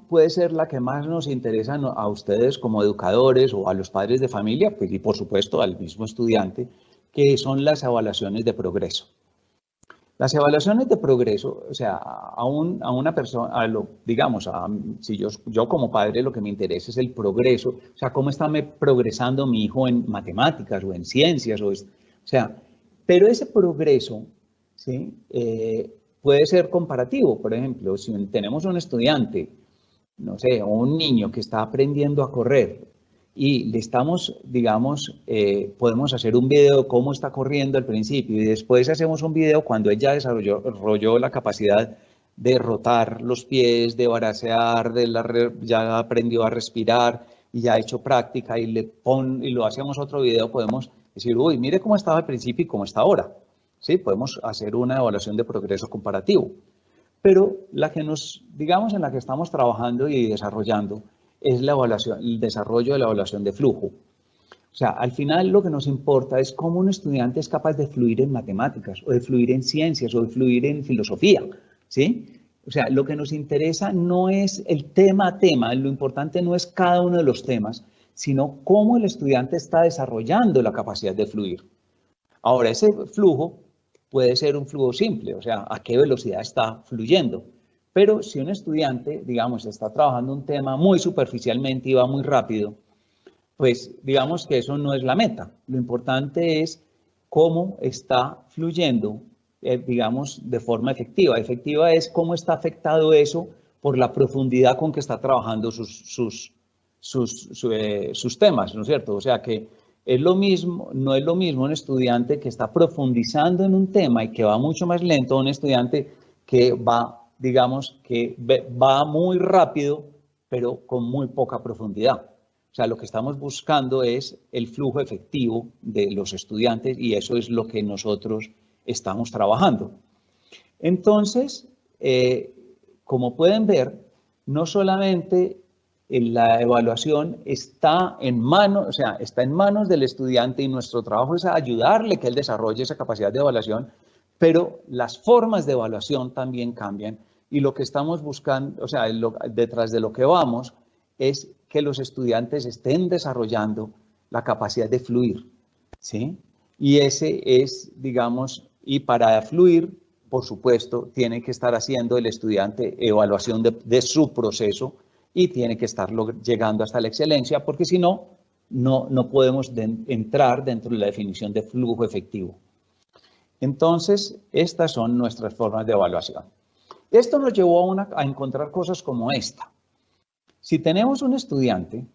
puede ser la que más nos interesa a ustedes como educadores o a los padres de familia, pues, y por supuesto al mismo estudiante, que son las evaluaciones de progreso. Las evaluaciones de progreso, o sea, a una persona, si yo como padre lo que me interesa es el progreso, o sea, cómo está progresando mi hijo en matemáticas o en ciencias, pero ese progreso, ¿sí? Puede ser comparativo. Por ejemplo, si tenemos un estudiante, no sé, o un niño que está aprendiendo a correr y le estamos, podemos hacer un video de cómo está corriendo al principio y después hacemos un video cuando él ya desarrolló la capacidad de rotar los pies, de bracear, ya aprendió a respirar y ya ha hecho práctica y lo hacemos otro video, podemos decir, uy, mire cómo estaba al principio y cómo está ahora. ¿Sí? Podemos hacer una evaluación de progreso comparativo. Pero en la que estamos trabajando y desarrollando es el desarrollo de la evaluación de flujo. O sea, al final lo que nos importa es cómo un estudiante es capaz de fluir en matemáticas, o de fluir en ciencias, o de fluir en filosofía, ¿sí? O sea, lo que nos interesa no es el tema a tema, lo importante no es cada uno de los temas, sino cómo el estudiante está desarrollando la capacidad de fluir. Ahora, ese flujo puede ser un flujo simple, o sea, a qué velocidad está fluyendo. Pero si un estudiante, está trabajando un tema muy superficialmente y va muy rápido, pues digamos que eso no es la meta. Lo importante es cómo está fluyendo, de forma efectiva. Efectiva es cómo está afectado eso por la profundidad con que está trabajando sus temas, ¿no es cierto? O sea que no es lo mismo un estudiante que está profundizando en un tema y que va mucho más lento a un estudiante que va muy rápido, pero con muy poca profundidad. O sea, lo que estamos buscando es el flujo efectivo de los estudiantes y eso es lo que nosotros estamos trabajando. Entonces, como pueden ver, no solamente la evaluación está en manos del estudiante y nuestro trabajo es ayudarle que él desarrolle esa capacidad de evaluación, pero las formas de evaluación también cambian y lo que estamos buscando, detrás de lo que vamos es que los estudiantes estén desarrollando la capacidad de fluir, ¿sí? Y ese es, y para fluir, por supuesto, tiene que estar haciendo el estudiante evaluación de su proceso y tiene que estar llegando hasta la excelencia, porque si no, no podemos entrar dentro de la definición de flujo efectivo. Entonces, estas son nuestras formas de evaluación. Esto nos llevó a encontrar cosas como esta. Si tenemos un estudiante,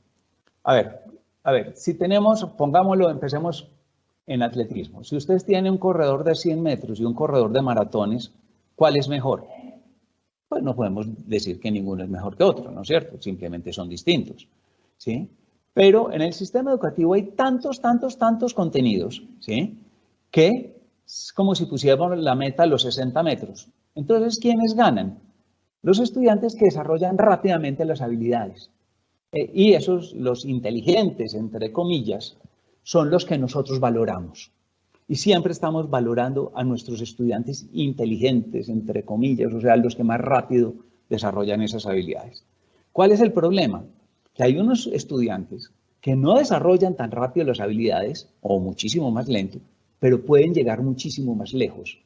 si tenemos, empecemos en atletismo. Si ustedes tienen un corredor de 100 metros y un corredor de maratones, ¿cuál es mejor? Pues no podemos decir que ninguno es mejor que otro, ¿no es cierto? Simplemente son distintos, ¿sí? Pero en el sistema educativo hay tantos contenidos, ¿sí? Que es como si pusiéramos la meta a los 60 metros. Entonces, ¿quiénes ganan? Los estudiantes que desarrollan rápidamente las habilidades. Y esos, los inteligentes, entre comillas, son los que nosotros valoramos. Y siempre estamos valorando a nuestros estudiantes inteligentes, entre comillas, o sea, los que más rápido desarrollan esas habilidades. ¿Cuál es el problema? Que hay unos estudiantes que no desarrollan tan rápido las habilidades o muchísimo más lento, pero pueden llegar muchísimo más lejos,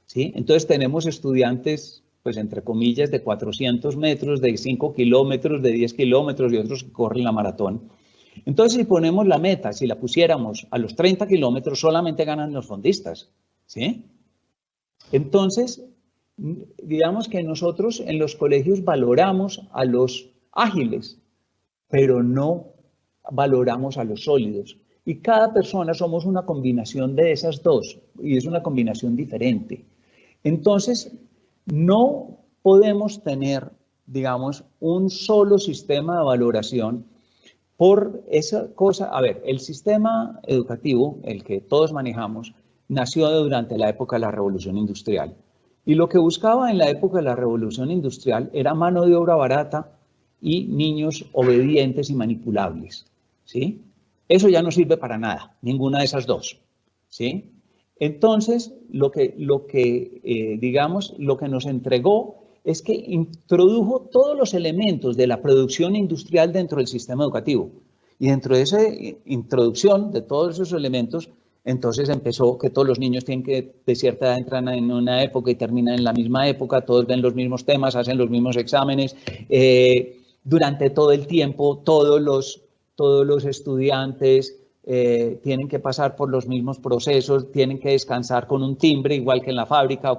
¿sí? Entonces tenemos estudiantes, pues entre comillas, de 400 metros, de 5 kilómetros, de 10 kilómetros y otros que corren la maratón. Entonces, si ponemos la meta, si la pusiéramos a los 30 kilómetros, solamente ganan los fondistas, ¿sí? Entonces, digamos que nosotros en los colegios valoramos a los ágiles, pero no valoramos a los sólidos. Y cada persona somos una combinación de esas dos, y es una combinación diferente. Entonces, no podemos tener, digamos, un solo sistema de valoración por esa cosa. A ver, el sistema educativo, el que todos manejamos, nació durante la época de la Revolución Industrial. Y lo que buscaba en la época de la Revolución Industrial era mano de obra barata y niños obedientes y manipulables, ¿sí? Eso ya no sirve para nada, ninguna de esas dos, ¿sí? Entonces, digamos, lo que nos entregó es que introdujo todos los elementos de la producción industrial dentro del sistema educativo. Y dentro de esa introducción de todos esos elementos, entonces empezó que todos los niños tienen que, de cierta edad, entran en una época y terminan en la misma época, todos ven los mismos temas, hacen los mismos exámenes. Durante todo el tiempo, todos los estudiantes tienen que pasar por los mismos procesos, tienen que descansar con un timbre, igual que en la fábrica,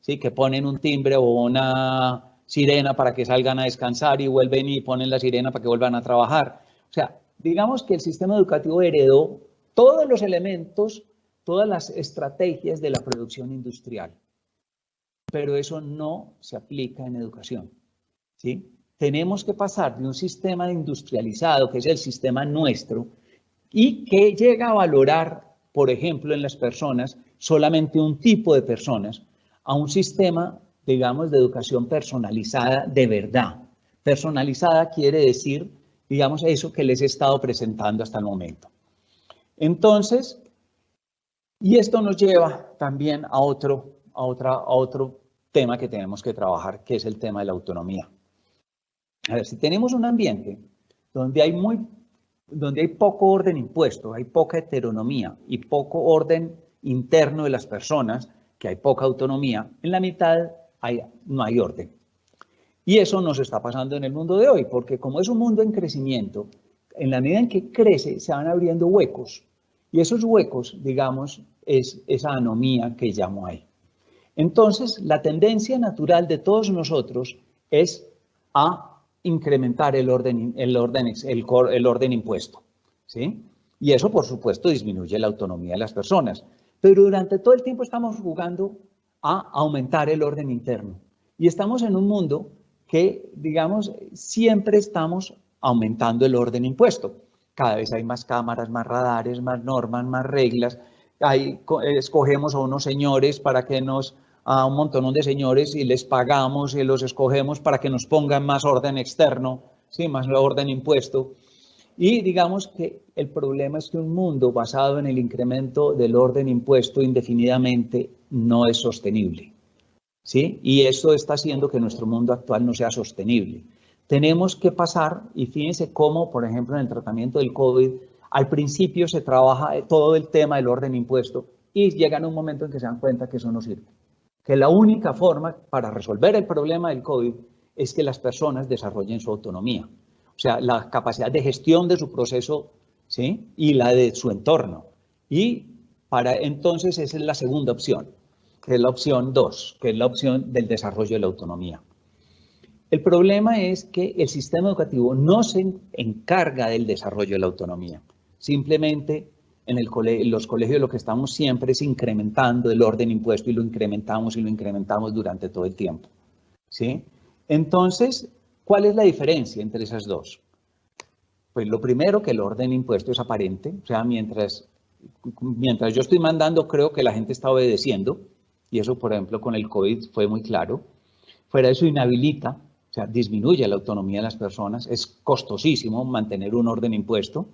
¿sí? Que ponen un timbre o una sirena para que salgan a descansar y vuelven y ponen la sirena para que vuelvan a trabajar. O sea, digamos que el sistema educativo heredó todos los elementos, todas las estrategias de la producción industrial, pero eso no se aplica en educación, ¿sí? Tenemos que pasar de un sistema industrializado, que es el sistema nuestro, y que llega a valorar, por ejemplo, en las personas, solamente un tipo de personas, a un sistema, digamos, de educación personalizada de verdad. Personalizada quiere decir, digamos, eso que les he estado presentando hasta el momento. Entonces, y esto nos lleva también a otro tema que tenemos que trabajar, que es el tema de la autonomía. A ver, si tenemos un ambiente donde hay poco orden impuesto, hay poca heteronomía y poco orden interno de las personas, que hay poca autonomía, en la mitad no hay orden. Y eso nos está pasando en el mundo de hoy, porque como es un mundo en crecimiento, en la medida en que crece se van abriendo huecos. Y esos huecos, digamos, es esa anomía que llamo ahí. Entonces, la tendencia natural de todos nosotros es a incrementar el orden impuesto, ¿sí? Y eso, por supuesto, disminuye la autonomía de las personas. Pero durante todo el tiempo estamos jugando a aumentar el orden interno. Y estamos en un mundo que, digamos, siempre estamos aumentando el orden impuesto. Cada vez hay más cámaras, más radares, más normas, más reglas. Escogemos a unos señores para que a un montón de señores y les pagamos y los escogemos para que nos pongan más orden externo, ¿sí? Más orden impuesto. Y digamos que el problema es que un mundo basado en el incremento del orden impuesto indefinidamente no es sostenible, ¿sí? Y esto está haciendo que nuestro mundo actual no sea sostenible. Tenemos que pasar, y fíjense cómo, por ejemplo, en el tratamiento del COVID, al principio se trabaja todo el tema del orden impuesto y llegan a un momento en que se dan cuenta que eso no sirve. Que la única forma para resolver el problema del COVID es que las personas desarrollen su autonomía. O sea, la capacidad de gestión de su proceso, ¿sí? Y la de su entorno. Y entonces esa es la segunda opción, que es la opción 2, que es la opción del desarrollo de la autonomía. El problema es que el sistema educativo no se encarga del desarrollo de la autonomía. Simplemente en los colegios lo que estamos siempre es incrementando el orden impuesto y lo incrementamos durante todo el tiempo, ¿sí? Entonces, ¿cuál es la diferencia entre esas dos? Pues lo primero, que el orden impuesto es aparente, o sea, mientras yo estoy mandando, creo que la gente está obedeciendo, y eso, por ejemplo, con el COVID fue muy claro. Fuera de eso, inhabilita, o sea, disminuye la autonomía de las personas, es costosísimo mantener un orden impuesto,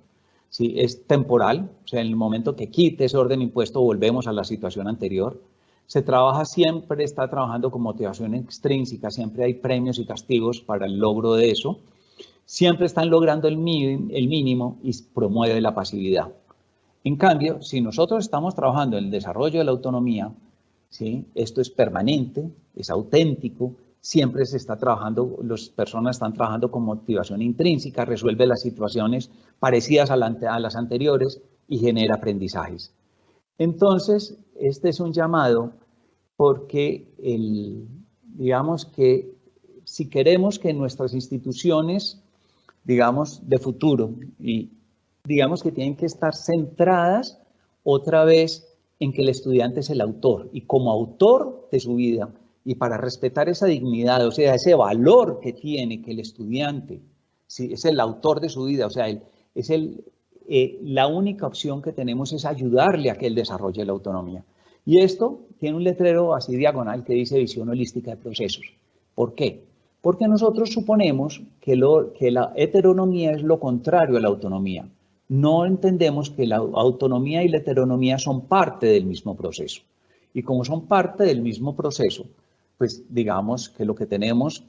¿sí? Es temporal, o sea, en el momento que quite ese orden impuesto volvemos a la situación anterior. Siempre está trabajando con motivación extrínseca, siempre hay premios y castigos para el logro de eso. siempre están logrando el mínimo y promueve la pasividad. En cambio, si nosotros estamos trabajando en el desarrollo de la autonomía, ¿sí? Esto es permanente, es auténtico, siempre se está trabajando, las personas están trabajando con motivación intrínseca, resuelve las situaciones parecidas a las anteriores y genera aprendizajes. Entonces, este es un llamado porque digamos que si queremos que nuestras instituciones, digamos, de futuro, y digamos que tienen que estar centradas otra vez en que el estudiante es el autor, y como autor de su vida, y para respetar esa dignidad, o sea, ese valor que tiene que el estudiante, ¿sí? Es el autor de su vida, o sea, la única opción que tenemos es ayudarle a que él desarrolle la autonomía. Y esto tiene un letrero así diagonal que dice visión holística de procesos. ¿Por qué? Porque nosotros suponemos que la heteronomía es lo contrario a la autonomía. No entendemos que la autonomía y la heteronomía son parte del mismo proceso. Y como son parte del mismo proceso, pues digamos que lo que tenemos,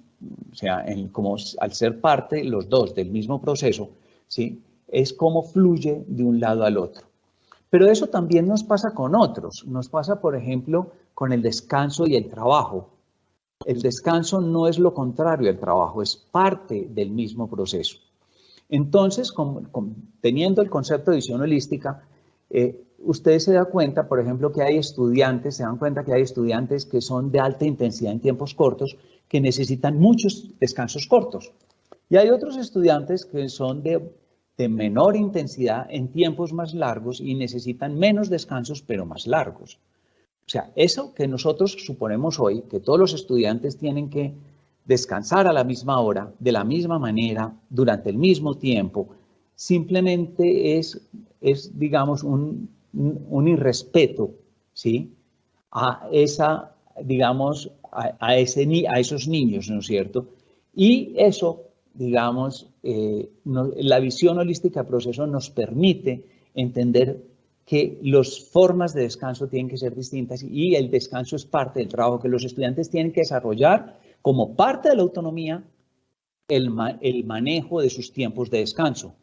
o sea, como al ser parte los dos del mismo proceso, ¿sí? Es cómo fluye de un lado al otro. Pero eso también nos pasa con otros. Nos pasa, por ejemplo, con el descanso y el trabajo. El descanso no es lo contrario al trabajo, es parte del mismo proceso. Entonces, teniendo el concepto de visión holística, usted se da cuenta, por ejemplo, que hay estudiantes, se dan cuenta que hay estudiantes que son de alta intensidad en tiempos cortos, que necesitan muchos descansos cortos. Y hay otros estudiantes que son de menor intensidad en tiempos más largos y necesitan menos descansos, pero más largos. O sea, eso que nosotros suponemos hoy, que todos los estudiantes tienen que descansar a la misma hora, de la misma manera, durante el mismo tiempo, simplemente es digamos, un irrespeto, ¿sí? A esa, digamos, a esos niños, ¿no es cierto? Y eso, digamos, la visión holística del proceso nos permite entender que las formas de descanso tienen que ser distintas y el descanso es parte del trabajo que los estudiantes tienen que desarrollar como parte de la autonomía, el manejo de sus tiempos de descanso.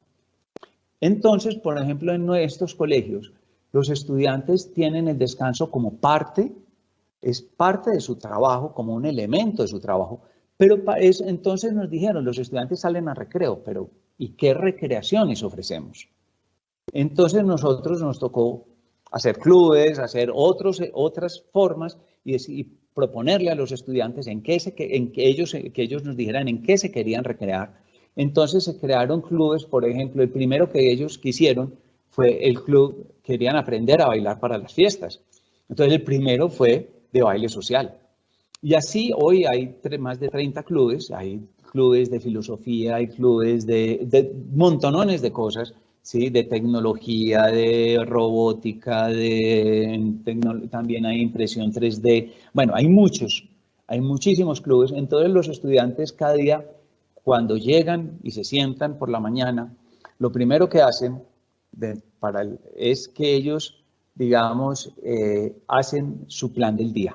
Entonces, por ejemplo, en nuestros colegios, los estudiantes tienen el descanso como parte, es parte de su trabajo, como un elemento de su trabajo, pero entonces nos dijeron, los estudiantes salen a recreo, pero ¿y qué recreaciones ofrecemos? Entonces nosotros nos tocó hacer clubes, hacer otras formas y proponerle a los estudiantes que ellos nos dijeran en qué se querían recrear. Entonces se crearon clubes, por ejemplo, el primero que ellos quisieron fue el club, querían aprender a bailar para las fiestas. Entonces el primero fue de baile social. Y así hoy hay más de 30 clubes, hay clubes de filosofía, hay clubes de montonones de cosas, ¿sí? De tecnología, de robótica, también hay impresión 3D. Bueno, hay muchísimos clubes. Entonces los estudiantes cada día, cuando llegan y se sientan por la mañana, lo primero que hacen es que ellos, digamos, hacen su plan del día.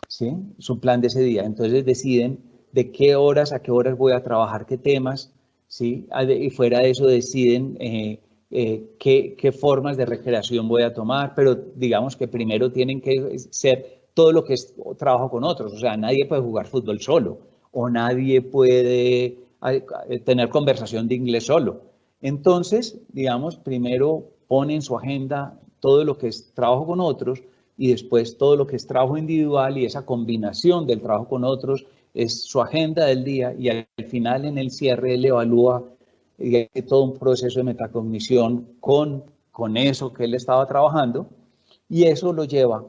¿Sí? Su plan de ese día. Entonces deciden de qué horas a qué horas voy a trabajar, qué temas, ¿sí? Y fuera de eso deciden qué formas de recreación voy a tomar, pero digamos que primero tienen que ser todo lo que es trabajo con otros. O sea, nadie puede jugar fútbol solo o nadie puede tener conversación de inglés solo. Entonces, digamos, primero ponen en su agenda todo lo que es trabajo con otros, y después todo lo que es trabajo individual y esa combinación del trabajo con otros es su agenda del día y al final en el cierre él evalúa todo un proceso de metacognición con eso que él estaba trabajando y eso lo lleva,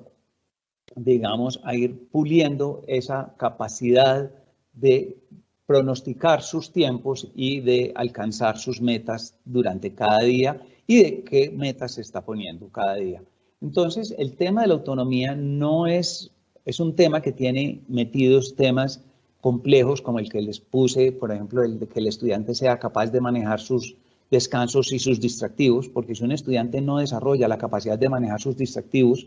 digamos, a ir puliendo esa capacidad de pronosticar sus tiempos y de alcanzar sus metas durante cada día y de qué metas se está poniendo cada día. Entonces, el tema de la autonomía no es un tema que tiene metidos temas complejos como el que les puse, por ejemplo, el de que el estudiante sea capaz de manejar sus descansos y sus distractivos, porque si un estudiante no desarrolla la capacidad de manejar sus distractivos,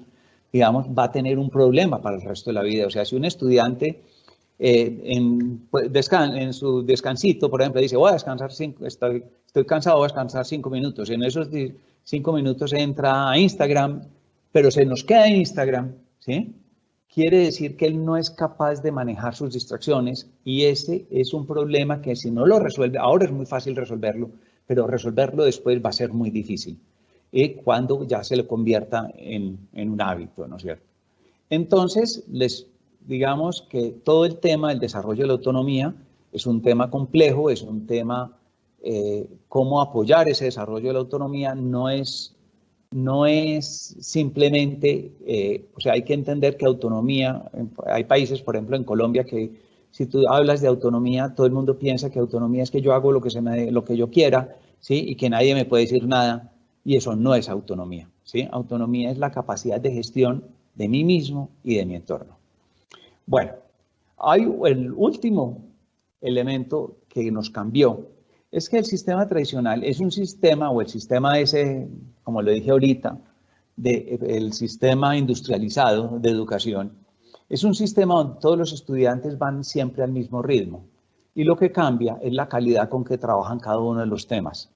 digamos, va a tener un problema para el resto de la vida. O sea, si un estudiante en su descansito, por ejemplo, dice, voy a descansar estoy cansado, voy a descansar 5 minutos. En esos 5 minutos entra a Instagram, pero se nos queda en Instagram, ¿sí? Quiere decir que él no es capaz de manejar sus distracciones y ese es un problema que si no lo resuelve, ahora es muy fácil resolverlo, pero resolverlo después va a ser muy difícil, cuando ya se le convierta en un hábito, ¿no es cierto? Entonces, digamos que todo el tema del desarrollo de la autonomía es un tema complejo, es un tema, cómo apoyar ese desarrollo de la autonomía no es simplemente, o sea, hay que entender que autonomía, hay países, por ejemplo, en Colombia, que si tú hablas de autonomía, todo el mundo piensa que autonomía es que yo hago lo que yo quiera, ¿sí? Y que nadie me puede decir nada, y eso no es autonomía, ¿sí? Autonomía es la capacidad de gestión de mí mismo y de mi entorno. Bueno, hay el último elemento que nos cambió, es que el sistema tradicional es un sistema, o el sistema ese, como lo dije ahorita, el sistema industrializado de educación, es un sistema donde todos los estudiantes van siempre al mismo ritmo y lo que cambia es la calidad con que trabajan cada uno de los temas.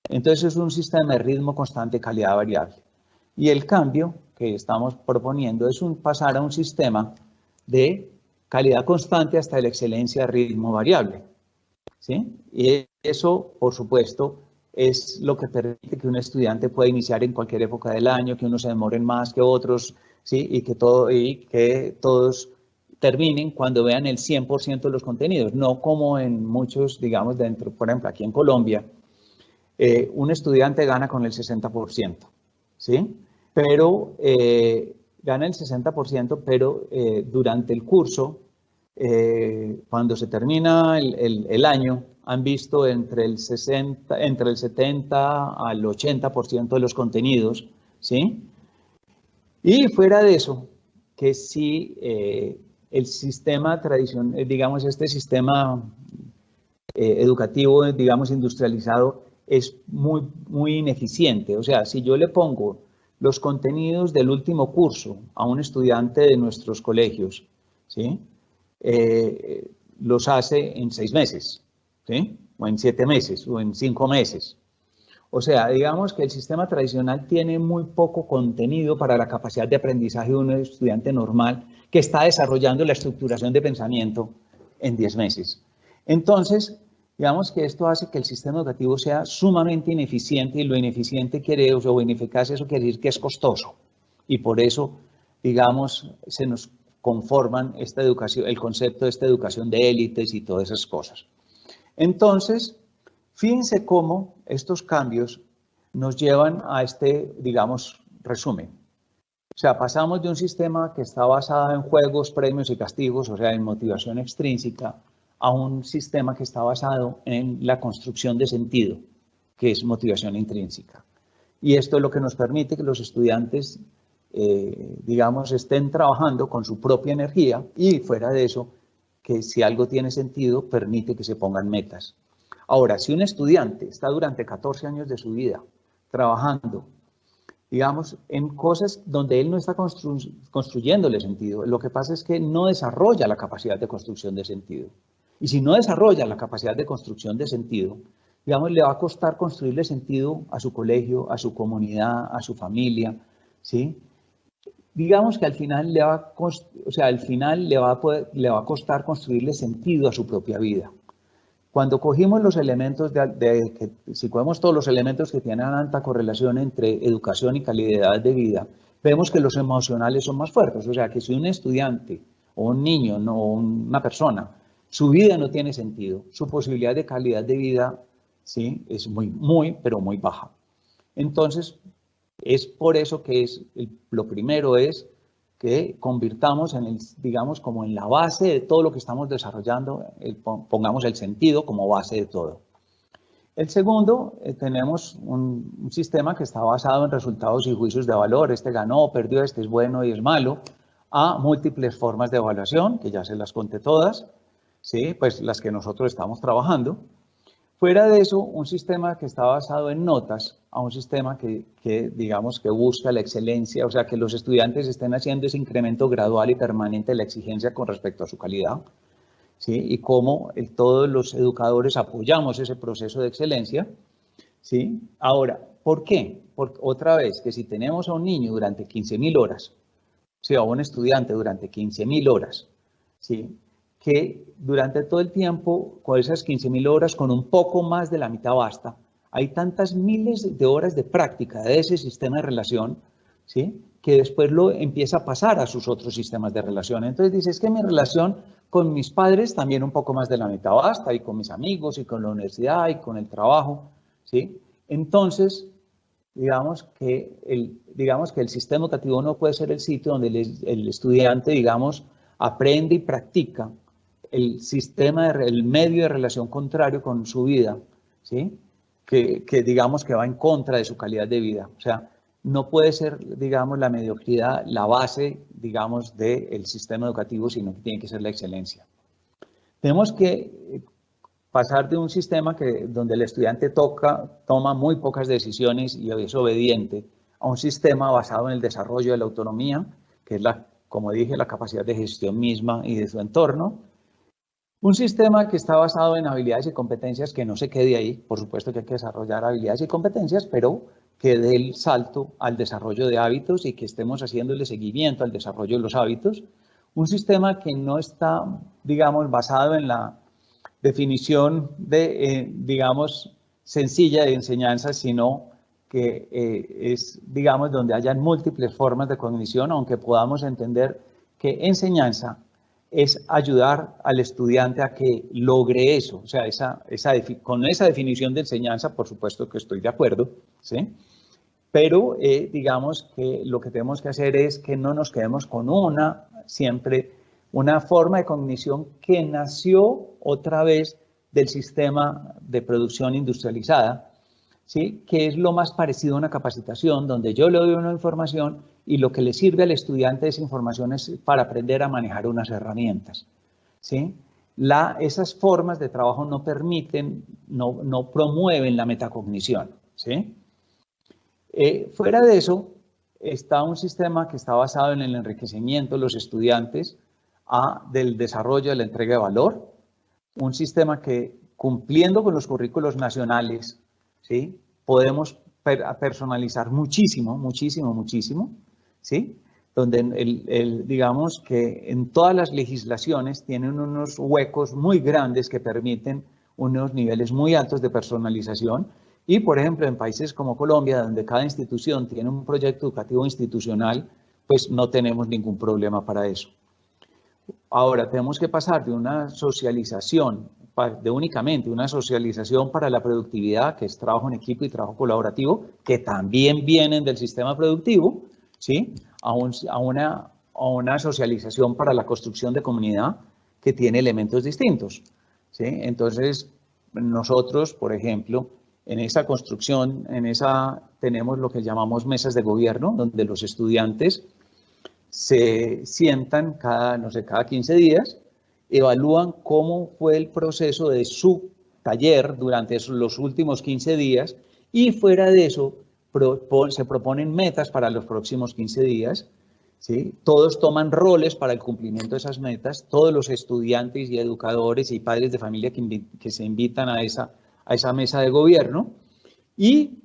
Entonces es un sistema de ritmo constante, calidad variable. Y el cambio que estamos proponiendo es pasar a un sistema de calidad constante hasta la excelencia de ritmo variable, ¿sí? Y eso, por supuesto, es lo que permite que un estudiante pueda iniciar en cualquier época del año, que unos se demoren más que otros, ¿sí? Y que todos terminen cuando vean el 100% de los contenidos, no como en muchos, digamos, dentro, por ejemplo, aquí en Colombia, un estudiante gana con el 60%, ¿sí? Pero gana el 60%, pero durante el curso, cuando se termina el año, han visto entre el 70 al 80% de los contenidos, ¿sí? Y fuera de eso, que sí, el sistema tradicional, digamos, este sistema educativo, digamos, industrializado, es muy ineficiente. O sea, si yo le pongo los contenidos del último curso a un estudiante de nuestros colegios, ¿sí? Los hace en 6 meses, ¿sí? O en 7 meses, o en 5 meses. O sea, digamos que el sistema tradicional tiene muy poco contenido para la capacidad de aprendizaje de un estudiante normal que está desarrollando la estructuración de pensamiento en 10 meses. Entonces, digamos que esto hace que el sistema educativo sea sumamente ineficiente y lo ineficiente o ineficaz, eso quiere decir que es costoso. Y por eso, digamos, se nos conforman esta educación, el concepto de esta educación de élites y todas esas cosas. Entonces, fíjense cómo estos cambios nos llevan a este, digamos, resumen. O sea, pasamos de un sistema que está basado en juegos, premios y castigos, o sea, en motivación extrínseca, a un sistema que está basado en la construcción de sentido, que es motivación intrínseca. Y esto es lo que nos permite que los estudiantes, digamos, estén trabajando con su propia energía y fuera de eso, que si algo tiene sentido, permite que se pongan metas. Ahora, si un estudiante está durante 14 años de su vida trabajando, digamos, en cosas donde él no está construyéndole sentido, lo que pasa es que no desarrolla la capacidad de construcción de sentido. Y si no desarrolla la capacidad de construcción de sentido, digamos, le va a costar construirle sentido a su colegio, a su comunidad, a su familia, ¿sí? Digamos que al final le va a costar construirle sentido a su propia vida. Cuando cogimos los elementos si cogemos todos los elementos que tienen alta correlación entre educación y calidad de vida, vemos que los emocionales son más fuertes. O sea, que si un estudiante o un niño o una persona, su vida no tiene sentido, su posibilidad de calidad de vida, ¿sí? Es pero muy baja. Entonces, es por eso que lo primero es que convirtamos digamos, como en la base de todo lo que estamos desarrollando, pongamos el sentido como base de todo. El segundo, tenemos un sistema que está basado en resultados y juicios de valor. Este ganó, perdió, este es bueno y es malo, a múltiples formas de evaluación, que ya se las conté todas, ¿sí? Pues las que nosotros estamos trabajando. Fuera de eso, un sistema que está basado en notas a un sistema digamos, que busca la excelencia, o sea, que los estudiantes estén haciendo ese incremento gradual y permanente de la exigencia con respecto a su calidad. ¿sí? Y cómo todos los educadores apoyamos ese proceso de excelencia, ¿sí? Ahora, ¿por qué? Porque otra vez, que si tenemos a un niño durante 15.000 horas, ¿sí? A un estudiante durante 15.000 horas, ¿sí? Que durante todo el tiempo, con esas 15.000 horas, con un poco más de la mitad basta, hay tantas miles de horas de práctica de ese sistema de relación, ¿sí? Que después lo empieza a pasar a sus otros sistemas de relación. Entonces dice, es que mi relación con mis padres también un poco más de la mitad basta, y con mis amigos, y con la universidad, y con el trabajo, ¿sí? Entonces, digamos que el sistema educativo no puede ser el sitio donde el estudiante, digamos, aprende y practica el sistema, el medio de relación contrario con su vida, ¿sí? Que digamos que va en contra de su calidad de vida. O sea, no puede ser, digamos, la mediocridad la base, digamos, del sistema educativo, sino que tiene que ser la excelencia. Tenemos que pasar de un sistema donde el estudiante toma muy pocas decisiones y es obediente, a un sistema basado en el desarrollo de la autonomía, que es, como dije, la capacidad de gestión misma y de su entorno. Un sistema que está basado en habilidades y competencias, que no se quede ahí, por supuesto que hay que desarrollar habilidades y competencias, pero que dé el salto al desarrollo de hábitos y que estemos haciéndole seguimiento al desarrollo de los hábitos. Un sistema que no está, digamos, basado en la definición de, digamos, sencilla de enseñanza, sino que es, digamos, donde hayan múltiples formas de cognición, aunque podamos entender que enseñanza es ayudar al estudiante a que logre eso. O sea, con esa definición de enseñanza, por supuesto que estoy de acuerdo, ¿sí? Pero digamos que lo que tenemos que hacer es que no nos quedemos con siempre una forma de cognición que nació otra vez del sistema de producción industrializada, ¿sí? Que es lo más parecido a una capacitación, donde yo le doy una información y lo que le sirve al estudiante de esa información es para aprender a manejar unas herramientas, ¿sí? Esas formas de trabajo no permiten, no promueven la metacognición, ¿sí? Fuera de eso, está un sistema que está basado en el enriquecimiento de los estudiantes, del desarrollo de la entrega de valor, un sistema que, cumpliendo con los currículos nacionales, ¿sí? Podemos personalizar muchísimo, muchísimo, muchísimo, ¿sí? Donde digamos que en todas las legislaciones tienen unos huecos muy grandes que permiten unos niveles muy altos de personalización. Y, por ejemplo, en países como Colombia, donde cada institución tiene un proyecto educativo institucional, pues no tenemos ningún problema para eso. Ahora, tenemos que pasar de una socialización, de únicamente una socialización para la productividad, que es trabajo en equipo y trabajo colaborativo, que también vienen del sistema productivo, ¿sí? A una socialización para la construcción de comunidad que tiene elementos distintos, ¿sí? Entonces, nosotros, por ejemplo, en esa construcción, tenemos lo que llamamos mesas de gobierno, donde los estudiantes se sientan cada 15 días, evalúan cómo fue el proceso de su taller durante los últimos 15 días y fuera de eso se proponen metas para los próximos 15 días, ¿sí? Todos toman roles para el cumplimiento de esas metas, todos los estudiantes y educadores y padres de familia que se invitan a esa mesa de gobierno, y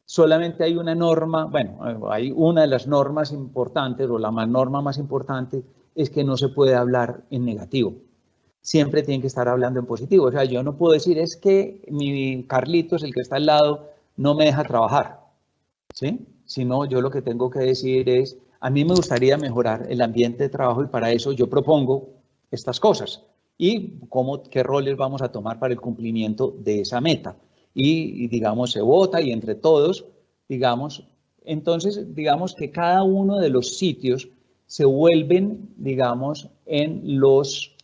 solamente hay una norma, bueno, hay una de las normas importantes, o la norma más importante, es que no se puede hablar en negativo. Siempre tienen que estar hablando en positivo. O sea, yo no puedo decir, es que mi Carlitos, el que está al lado, no me deja trabajar, ¿sí? Sino yo lo que tengo que decir es, a mí me gustaría mejorar el ambiente de trabajo y para eso yo propongo estas cosas. Y qué roles vamos a tomar para el cumplimiento de esa meta. Y digamos, se vota y entre todos, digamos, entonces, digamos que cada uno de los sitios se vuelven, digamos, en los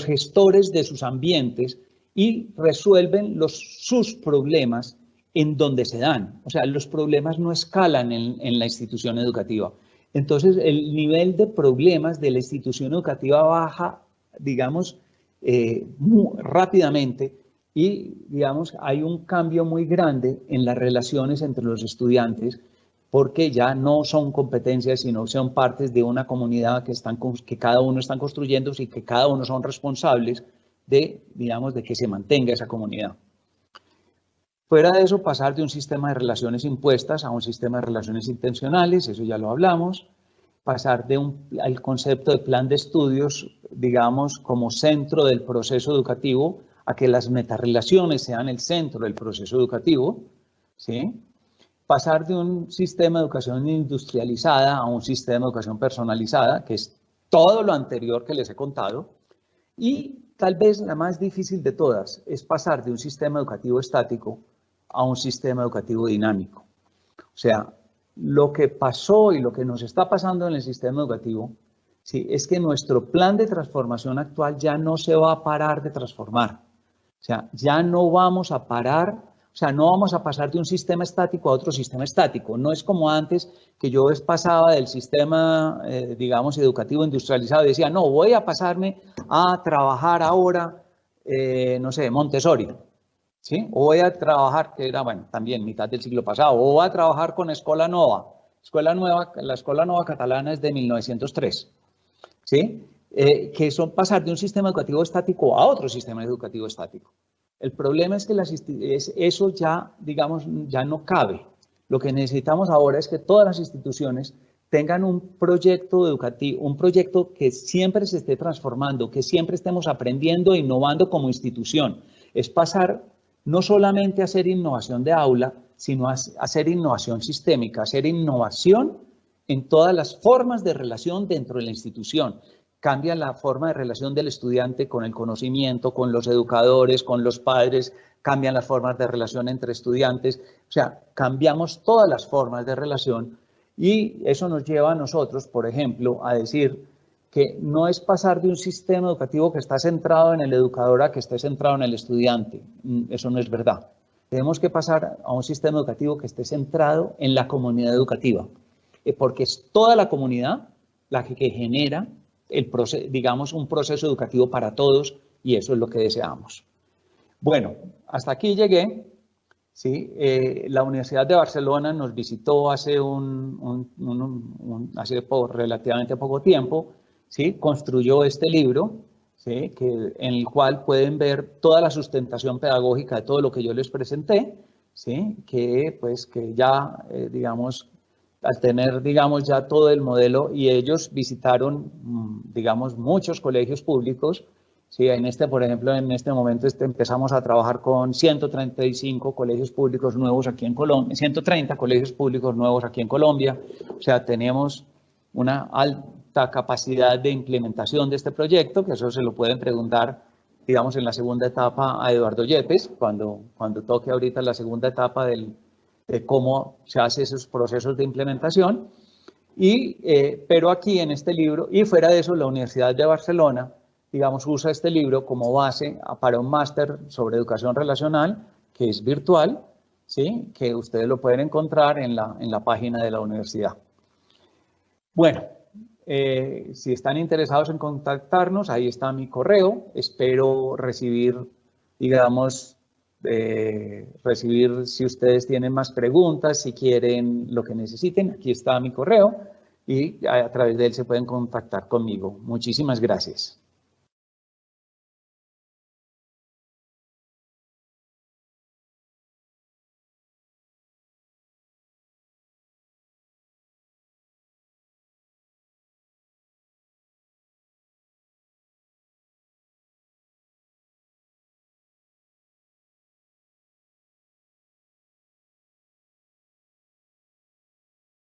gestores de sus ambientes y resuelven sus problemas en donde se dan. O sea, los problemas no escalan en la institución educativa. Entonces, el nivel de problemas de la institución educativa baja, digamos, muy rápidamente, y, digamos, hay un cambio muy grande en las relaciones entre los estudiantes, porque ya no son competencias, sino son partes de una comunidad que cada uno están construyendo y que cada uno son responsables de, digamos, de que se mantenga esa comunidad. Fuera de eso, pasar de un sistema de relaciones impuestas a un sistema de relaciones intencionales, eso ya lo hablamos. Pasar al concepto de plan de estudios, digamos, como centro del proceso educativo, a que las metarrelaciones sean el centro del proceso educativo, ¿sí? Pasar de un sistema de educación industrializada a un sistema de educación personalizada, que es todo lo anterior que les he contado. Y tal vez la más difícil de todas es pasar de un sistema educativo estático a un sistema educativo dinámico. O sea, lo que pasó y lo que nos está pasando en el sistema educativo, ¿sí?, es que nuestro plan de transformación actual ya no se va a parar de transformar. O sea, ya no vamos a parar, o sea, no vamos a pasar de un sistema estático a otro sistema estático. No es como antes que yo pasaba del sistema, digamos, educativo industrializado y decía, no, voy a pasarme a trabajar ahora, no sé, Montessori. ¿Sí? O voy a trabajar, que era, bueno, también mitad del siglo pasado, o voy a trabajar con Escola Nova. La Escola Nova catalana es de 1903, ¿sí? Que son pasar de un sistema educativo estático a otro sistema educativo estático. El problema es que eso ya, digamos, ya no cabe. Lo que necesitamos ahora es que todas las instituciones tengan un proyecto educativo, un proyecto que siempre se esté transformando, que siempre estemos aprendiendo e innovando como institución. Es pasar no solamente hacer innovación de aula, sino hacer innovación sistémica, hacer innovación en todas las formas de relación dentro de la institución. Cambia la forma de relación del estudiante con el conocimiento, con los educadores, con los padres, cambian las formas de relación entre estudiantes, o sea, cambiamos todas las formas de relación y eso nos lleva a nosotros, por ejemplo, a decir que no es pasar de un sistema educativo que está centrado en el educador a que esté centrado en el estudiante. Eso no es verdad. Tenemos que pasar a un sistema educativo que esté centrado en la comunidad educativa, porque es toda la comunidad la que genera digamos, un proceso educativo para todos y eso es lo que deseamos. Bueno, hasta aquí llegué. ¿Sí? La Universidad de Barcelona nos visitó hace relativamente poco tiempo. ¿Sí? Construyó este libro, ¿sí?, en el cual pueden ver toda la sustentación pedagógica de todo lo que yo les presenté, ¿sí?, que ya, digamos, al tener, digamos, ya todo el modelo y ellos visitaron, digamos, muchos colegios públicos. Sí, por ejemplo, en este momento empezamos a trabajar con 135 colegios públicos nuevos aquí en Colombia, 130 colegios públicos nuevos aquí en Colombia. O sea, tenemos una alta capacidad de implementación de este proyecto, que eso se lo pueden preguntar, digamos, en la segunda etapa a Eduardo Yepes, cuando toque ahorita la segunda etapa de cómo se hacen esos procesos de implementación. Pero aquí en este libro, y fuera de eso, la Universidad de Barcelona, digamos, usa este libro como base para un máster sobre educación relacional, que es virtual, ¿sí?, que ustedes lo pueden encontrar en la página de la universidad. Bueno, si están interesados en contactarnos, ahí está mi correo. Espero recibir, digamos, si ustedes tienen más preguntas, si quieren lo que necesiten, aquí está mi correo y a través de él se pueden contactar conmigo. Muchísimas gracias.